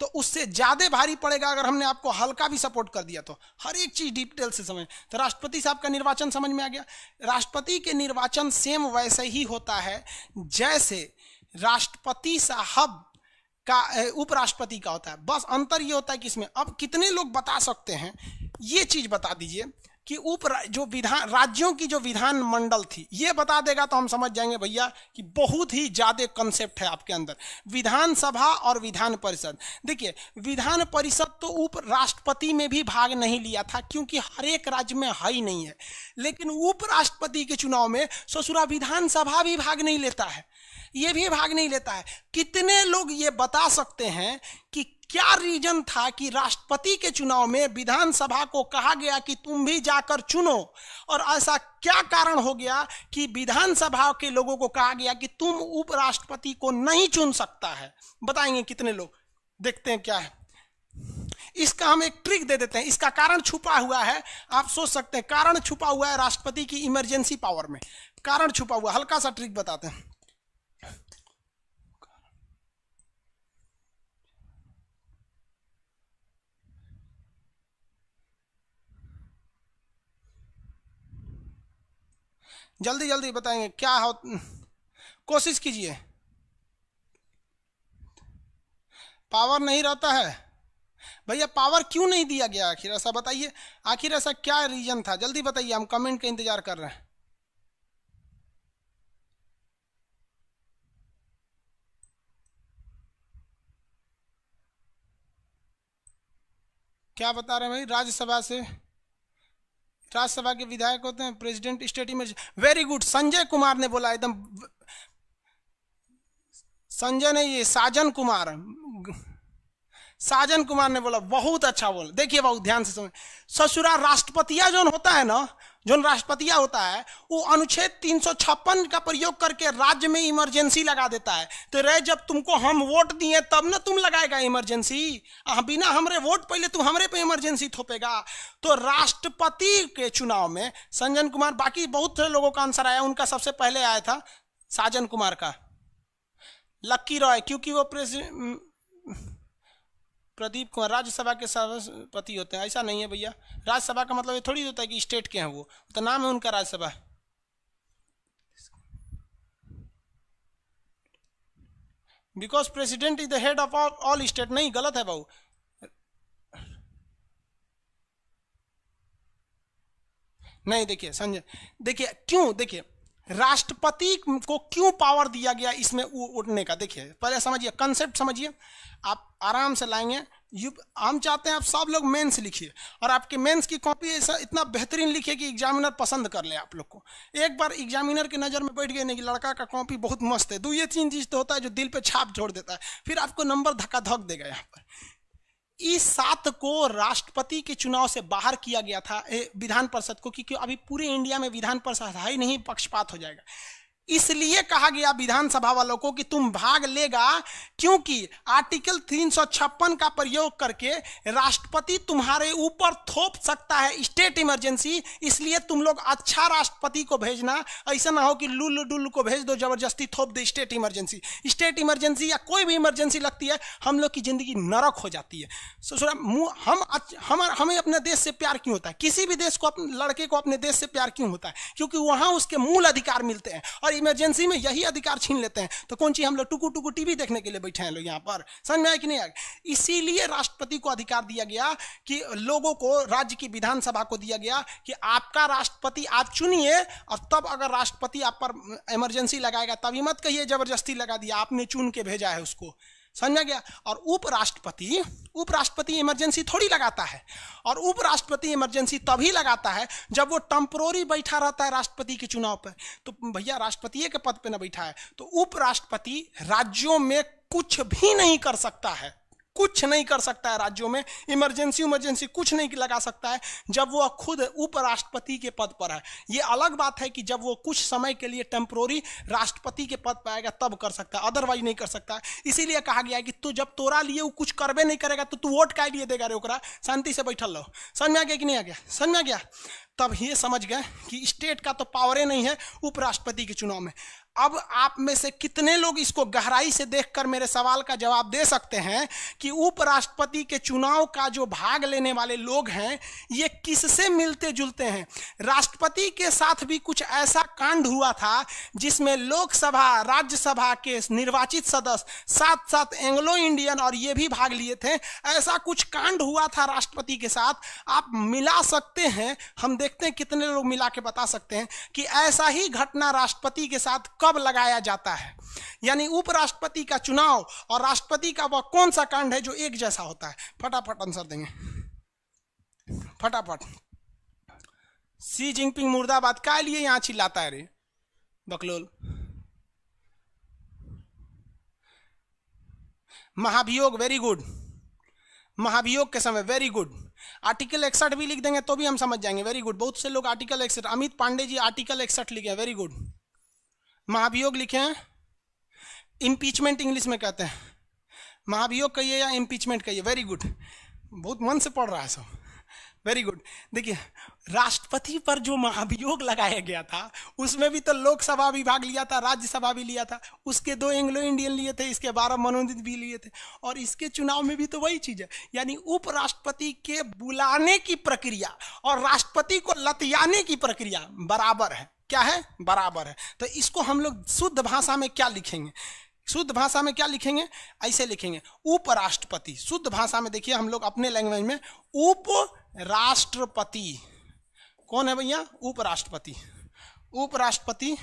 तो उससे ज्यादा भारी पड़ेगा अगर हमने आपको हल्का भी सपोर्ट कर दिया तो। हर एक चीज डिटेल से समझ। तो राष्ट्रपति साहब का निर्वाचन समझ में आ गया। राष्ट्रपति के निर्वाचन सेम वैसे ही होता है जैसे राष्ट्रपति साहब का उपराष्ट्रपति का होता है, बस अंतर ये होता है कि इसमें अब कितने लोग बता सकते हैं ये चीज बता दीजिए कि जो विधान राज्यों की जो विधान मंडल थी ये बता देगा तो हम समझ जाएंगे भैया कि बहुत ही ज्यादा कंसेप्ट है आपके अंदर। विधानसभा और विधान परिषद, देखिए विधान परिषद तो उपराष्ट्रपति में भी भाग नहीं लिया था क्योंकि हर एक राज्य में है ही नहीं है, लेकिन उपराष्ट्रपति के चुनाव में ससुरा विधानसभा भी भाग नहीं लेता है, ये भी भाग नहीं लेता है। कितने लोग ये बता सकते हैं कि क्या रीजन था कि राष्ट्रपति के चुनाव में विधानसभा को कहा गया कि तुम भी जाकर चुनो, और ऐसा क्या कारण हो गया कि विधानसभा के लोगों को कहा गया कि तुम उपराष्ट्रपति को नहीं चुन सकता है? बताएंगे कितने लोग? देखते हैं क्या है इसका। हम एक ट्रिक दे देते हैं, इसका कारण छुपा हुआ है। आप सोच सकते हैं कारण छुपा हुआ है राष्ट्रपति की इमरजेंसी पावर में, कारण छुपा हुआ। हल्का सा ट्रिक बताते हैं। जल्दी जल्दी बताएंगे क्या हो, कोशिश कीजिए। पावर नहीं रहता है भैया, पावर क्यों नहीं दिया गया आखिर? ऐसा बताइए, आखिर ऐसा क्या रीजन था? जल्दी बताइए, हम कमेंट का इंतजार कर रहे हैं। क्या बता रहे हैं भाई? राज्यसभा के विधायक होते हैं president state emergency. Very good, Sanjay Kumar ने बोला एकदम। संजय ने, ये साजन कुमार ने बोला, बहुत अच्छा बोला। देखिए बहुत ध्यान से समझ। ससुरा राष्ट्रपतिया जो होता है ना, जो राष्ट्रपतिया होता है वो अनुच्छेद 356 का प्रयोग करके राज्य में इमरजेंसी लगा देता है। तो रे जब तुमको हम वोट दिए तब ना तुम लगाएगा इमरजेंसी, बिना हमरे वोट पहले तुम हमरे पे इमरजेंसी थोपेगा। तो राष्ट्रपति के चुनाव में संजन कुमार, बाकी बहुत से लोगों का आंसर आया, उनका सबसे पहले आया था साजन कुमार का, लक्की रॉय, क्योंकि वो प्रदीप कुमार राज्यसभा के सभापति होते हैं। ऐसा नहीं है भैया, राज्यसभा का मतलब ये थोड़ी होता है कि स्टेट के हैं, वो तो नाम है उनका Rajya Sabha. Because president is the head of all state. नहीं, गलत है बाबू। नहीं, देखिए संजय, देखिए क्यों, देखिए राष्ट्रपति को क्यों पावर दिया गया इसमें उठने का। देखिए पहले समझिए, कंसेप्ट समझिए, आप आराम से लाएंगे हम चाहते हैं आप सब लोग मेंस लिखिए और आपके मेंस की कॉपी ऐसा इतना बेहतरीन लिखिए कि एग्जामिनर पसंद कर ले आप लोग को। एक बार एग्जामिनर की नज़र में बैठ गए नहीं कि लड़का का कॉपी बहुत मस्त है, तो ये तीन चीज़ तो होता है जो दिल पे छाप छोड़ देता है, फिर आपको नंबर धक्का धक देगा यहाँ पर। इस 7 को राष्ट्रपति के चुनाव से बाहर किया गया था विधान परिषद को, क्योंकि अभी पूरे इंडिया में विधान परिषद है ही नहीं, पक्षपात हो जाएगा। इसलिए कहा गया विधानसभा वालों को कि तुम भाग लेगा, क्योंकि आर्टिकल 356 का प्रयोग करके राष्ट्रपति तुम्हारे ऊपर थोप सकता है स्टेट इमरजेंसी। इसलिए तुम लोग अच्छा राष्ट्रपति को भेजना, ऐसा ना हो कि लुल्लू डुल्लू को भेज दो, जबरदस्ती थोप दे स्टेट इमरजेंसी। स्टेट इमरजेंसी या कोई भी इमरजेंसी लगती है, हम लोग की जिंदगी नरक हो जाती है। हमें अपने देश से प्यार क्यों होता है? किसी भी देश को, लड़के को अपने देश से प्यार क्यों होता है? क्योंकि वहां उसके मूल अधिकार मिलते हैं और इमरजेंसी में यही अधिकार छीन लेते हैं। तो कौन सी हम लोग टुकु टुकु टीवी देखने के लिए बैठे हैं लोग यहाँ पर? समझ में आया कि नहीं आया? इसीलिए राष्ट्रपति को अधिकार दिया गया कि लोगों को, राज्य की विधानसभा को दिया गया कि आपका राष्ट्रपति आप चुनिए, और तब अगर राष्ट्रपति आप पर इमरजेंसी लगाएगा तभी मत कहिए जबरदस्ती लगा दिया, आपने चुन के भेजा है उसको। समझ गया? और उपराष्ट्रपति इमरजेंसी थोड़ी लगाता है, और उपराष्ट्रपति इमरजेंसी तभी लगाता है जब वो टेम्पोररी बैठा रहता है राष्ट्रपति के चुनाव पर। तो भैया राष्ट्रपति के पद पे ना बैठा है, तो उपराष्ट्रपति राज्यों में कुछ भी नहीं कर सकता है, कुछ नहीं कर सकता है राज्यों में, इमरजेंसी कुछ नहीं लगा सकता है जब वो खुद उपराष्ट्रपति के पद पर है। ये अलग बात है कि जब वो कुछ समय के लिए टेम्पोररी राष्ट्रपति के पद पर आएगा तब कर सकता है, अदरवाइज नहीं कर सकता है। इसीलिए कहा गया है कि तू जब तोरा लिए वो कुछ करबे नहीं करेगा तो तू वोट काय लिए देगा रे ओकरा, शांति से बैठल रहो। समझ में आ गया कि नहीं आ गया? समझ में आ गया? तब ये समझ गए कि स्टेट का तो पावरे नहीं है उपराष्ट्रपति के चुनाव में। अब आप में से कितने लोग इसको गहराई से देखकर मेरे सवाल का जवाब दे सकते हैं कि उपराष्ट्रपति के चुनाव का जो भाग लेने वाले लोग हैं ये किससे मिलते जुलते हैं? राष्ट्रपति के साथ भी कुछ ऐसा कांड हुआ था जिसमें लोकसभा, राज्यसभा के निर्वाचित सदस्य साथ साथ एंग्लो इंडियन और ये भी भाग लिए थे। ऐसा कुछ कांड हुआ था राष्ट्रपति के साथ। आप मिला सकते हैं, हम देखते हैं कितने लोग मिला के बता सकते हैं कि ऐसा ही घटना राष्ट्रपति के साथ कब लगाया जाता है। यानी उपराष्ट्रपति का चुनाव और राष्ट्रपति का वह कौन सा कांड है जो एक जैसा होता है? फटाफट आंसर देंगे, फटाफट। शी जिनपिंग मुर्दाबाद का लिए यहां चिल्लाता है रे बकलोल? महाभियोग, वेरी गुड। महाभियोग के समय, वेरी गुड। आर्टिकल 61 भी लिख देंगे तो भी हम समझ जाएंगे, वेरी गुड। बहुत से लोग आर्टिकल 61, अमित पांडे जी आर्टिकल 61 लिखे हैं, वेरी गुड। महाभियोग लिखे हैं, इम्पीचमेंट इंग्लिश में कहते हैं। महाभियोग कहिए या इम्पीचमेंट कहिए, वेरी गुड। बहुत मन से पढ़ रहा है सब, वेरी गुड। देखिए राष्ट्रपति पर जो महाभियोग लगाया गया था उसमें भी तो लोकसभा भी भाग लिया था, राज्यसभा भी लिया था, उसके 2 एंग्लो इंडियन लिए थे, इसके 12 मनोनीत भी लिए थे, और इसके चुनाव में भी तो वही चीज है। यानी उपराष्ट्रपति के बुलाने की प्रक्रिया और राष्ट्रपति को लतियाने की प्रक्रिया बराबर है। क्या है? बराबर है। तो इसको हम लोग शुद्ध भाषा में क्या लिखेंगे? शुद्ध भाषा में क्या लिखेंगे? ऐसे लिखेंगे, उपराष्ट्रपति। शुद्ध भाषा में देखिए हम लोग अपने लैंग्वेज में, उपराष्ट्रपति कौन है भैया? उपराष्ट्रपति। उपराष्ट्रपति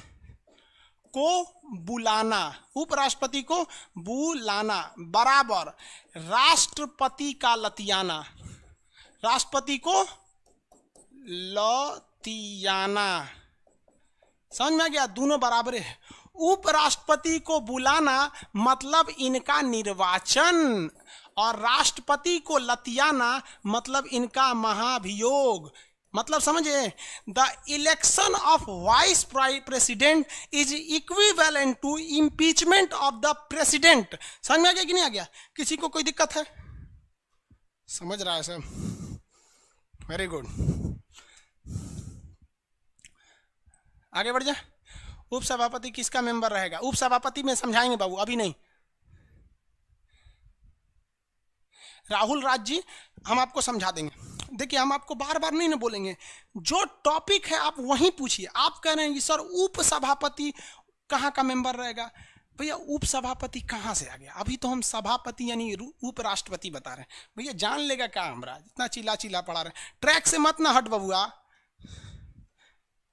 को बुलाना, उपराष्ट्रपति को बुलाना बराबर राष्ट्रपति का लतियाना, राष्ट्रपति को लतियाना। समझ में आ गया? दोनों बराबर है। उपराष्ट्रपति को बुलाना मतलब इनका निर्वाचन, और राष्ट्रपति को लतियाना मतलब इनका महाभियोग। मतलब समझे, the election of vice president is equivalent to impeachment of the president. समझ में आ गया कि नहीं आ गया? किसी को कोई दिक्कत है? समझ रहा है सब? Very good. आगे बढ़ जा। उपसभापति किसका मेंबर रहेगा? उपसभापति में समझाएंगे बाबू, अभी नहीं। राहुल राज जी हम आपको समझा देंगे। देखिए हम आपको बार बार नहीं ना बोलेंगे, जो टॉपिक है आप वहीं पूछिए। आप कह रहे हैं कि सर उपसभापति कहाँ का मेंबर रहेगा? भैया उपसभापति कहाँ से आ गया? अभी तो हम सभापति यानी उपराष्ट्रपति बता रहे हैं। भैया जान लेगा क्या हमरा, इतना चिल्ला चिल्ला पड़ा रहे। ट्रैक से मत ना हट बबुआ,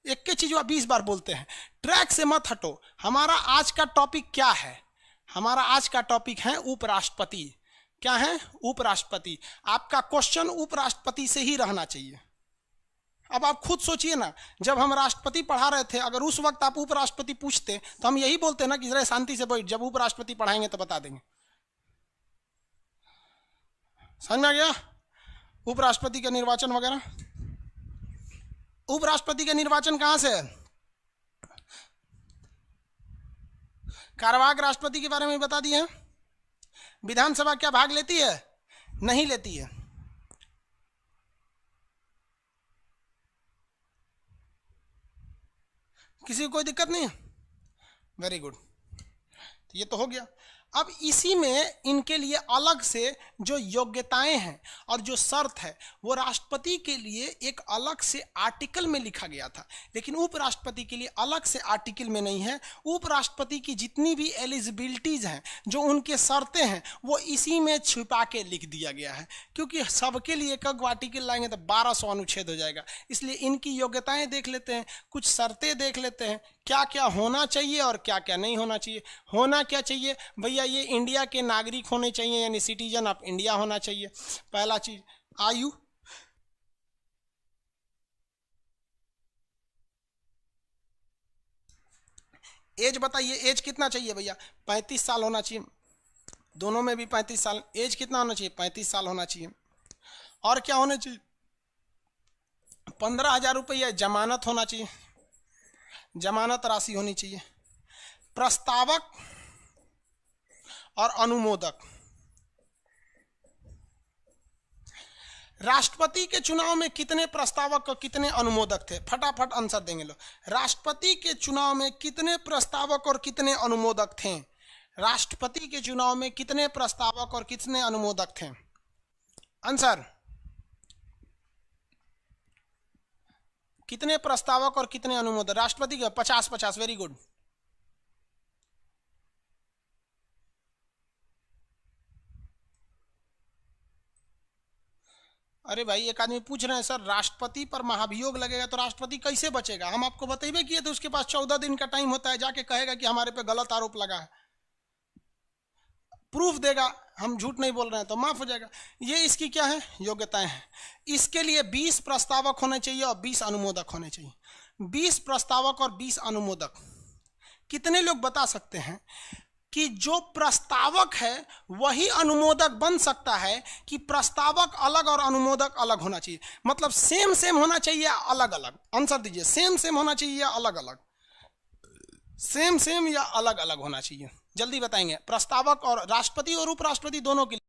एक के चीज 20 बार बोलते हैं, ट्रैक से मत हटो। हमारा आज का टॉपिक क्या है? हमारा आज का टॉपिक है उपराष्ट्रपति। क्या है? उपराष्ट्रपति। आपका क्वेश्चन उपराष्ट्रपति से ही रहना चाहिए। अब आप खुद सोचिए ना, जब हम राष्ट्रपति पढ़ा रहे थे, अगर उस वक्त आप उपराष्ट्रपति पूछते तो हम यही बोलते ना कि जरा शांति से बैठ, जब उपराष्ट्रपति पढ़ाएंगे तो बता देंगे। समझ में आ गया? उपराष्ट्रपति का निर्वाचन वगैरह। उपराष्ट्रपति का निर्वाचन कहां से है? कार्यवाहक राष्ट्रपति के बारे में बता दिए हैं। विधानसभा क्या भाग लेती है? नहीं लेती है। किसी को कोई दिक्कत नहीं है? वेरी गुड, तो ये तो हो गया। अब इसी में इनके लिए अलग से जो योग्यताएं हैं और जो शर्त है वो राष्ट्रपति के लिए एक अलग से आर्टिकल में लिखा गया था, लेकिन उपराष्ट्रपति के लिए अलग से आर्टिकल में नहीं है। उपराष्ट्रपति की जितनी भी एलिजिबिलिटीज हैं, जो उनके शर्तें हैं, वो इसी में छुपा के लिख दिया गया है, क्योंकि सबके लिए एक आर्टिकल लाएंगे तो 1200 अनुच्छेद हो जाएगा। इसलिए इनकी योग्यताएं देख लेते हैं, कुछ शर्तें देख लेते हैं, क्या क्या होना चाहिए और क्या क्या नहीं होना चाहिए। होना क्या चाहिए भैया? ये इंडिया के नागरिक होने चाहिए, यानी सिटीजन ऑफ इंडिया होना चाहिए। पहला चीज, आयु। एज बताइए, एज कितना चाहिए भैया? 35 साल होना चाहिए, दोनों में भी 35 साल। एज कितना होना चाहिए? 35 साल होना चाहिए। और क्या होना चाहिए? 15,000 रुपया जमानत होना चाहिए, जमानत राशि होनी चाहिए। प्रस्तावक और अनुमोदक। राष्ट्रपति के चुनाव में कितने प्रस्तावक और कितने अनुमोदक थे? फटाफट आंसर देंगे लोग। राष्ट्रपति के चुनाव में कितने प्रस्तावक और कितने अनुमोदक थे? राष्ट्रपति के चुनाव में कितने प्रस्तावक और कितने अनुमोदक थे? आंसर, कितने प्रस्तावक और कितने अनुमोदक? राष्ट्रपति के 50-50। Very good. अरे भाई, एक आदमी पूछ रहे हैं सर, राष्ट्रपति पर महाभियोग लगेगा तो राष्ट्रपति कैसे बचेगा? हम आपको बतेबे किए थे, उसके पास 14 दिन का टाइम होता है, जाके कहेगा कि हमारे पे गलत आरोप लगा है, प्रूफ देगा, हम झूठ नहीं बोल रहे हैं तो माफ हो जाएगा। ये इसकी क्या है? योग्यताएं हैं। इसके लिए 20 प्रस्तावक होने चाहिए और 20 अनुमोदक होने चाहिए। 20 प्रस्तावक और 20 अनुमोदक। कितने लोग बता सकते हैं कि जो प्रस्तावक है वही अनुमोदक बन सकता है, कि प्रस्तावक अलग और अनुमोदक अलग होना चाहिए? मतलब सेम सेम होना चाहिए या अलग अलग? आंसर दीजिए, सेम सेम होना चाहिए या अलग अलग? सेम सेम या अलग अलग होना चाहिए? जल्दी बताएंगे। प्रस्तावक और राष्ट्रपति और उपराष्ट्रपति दोनों के लिए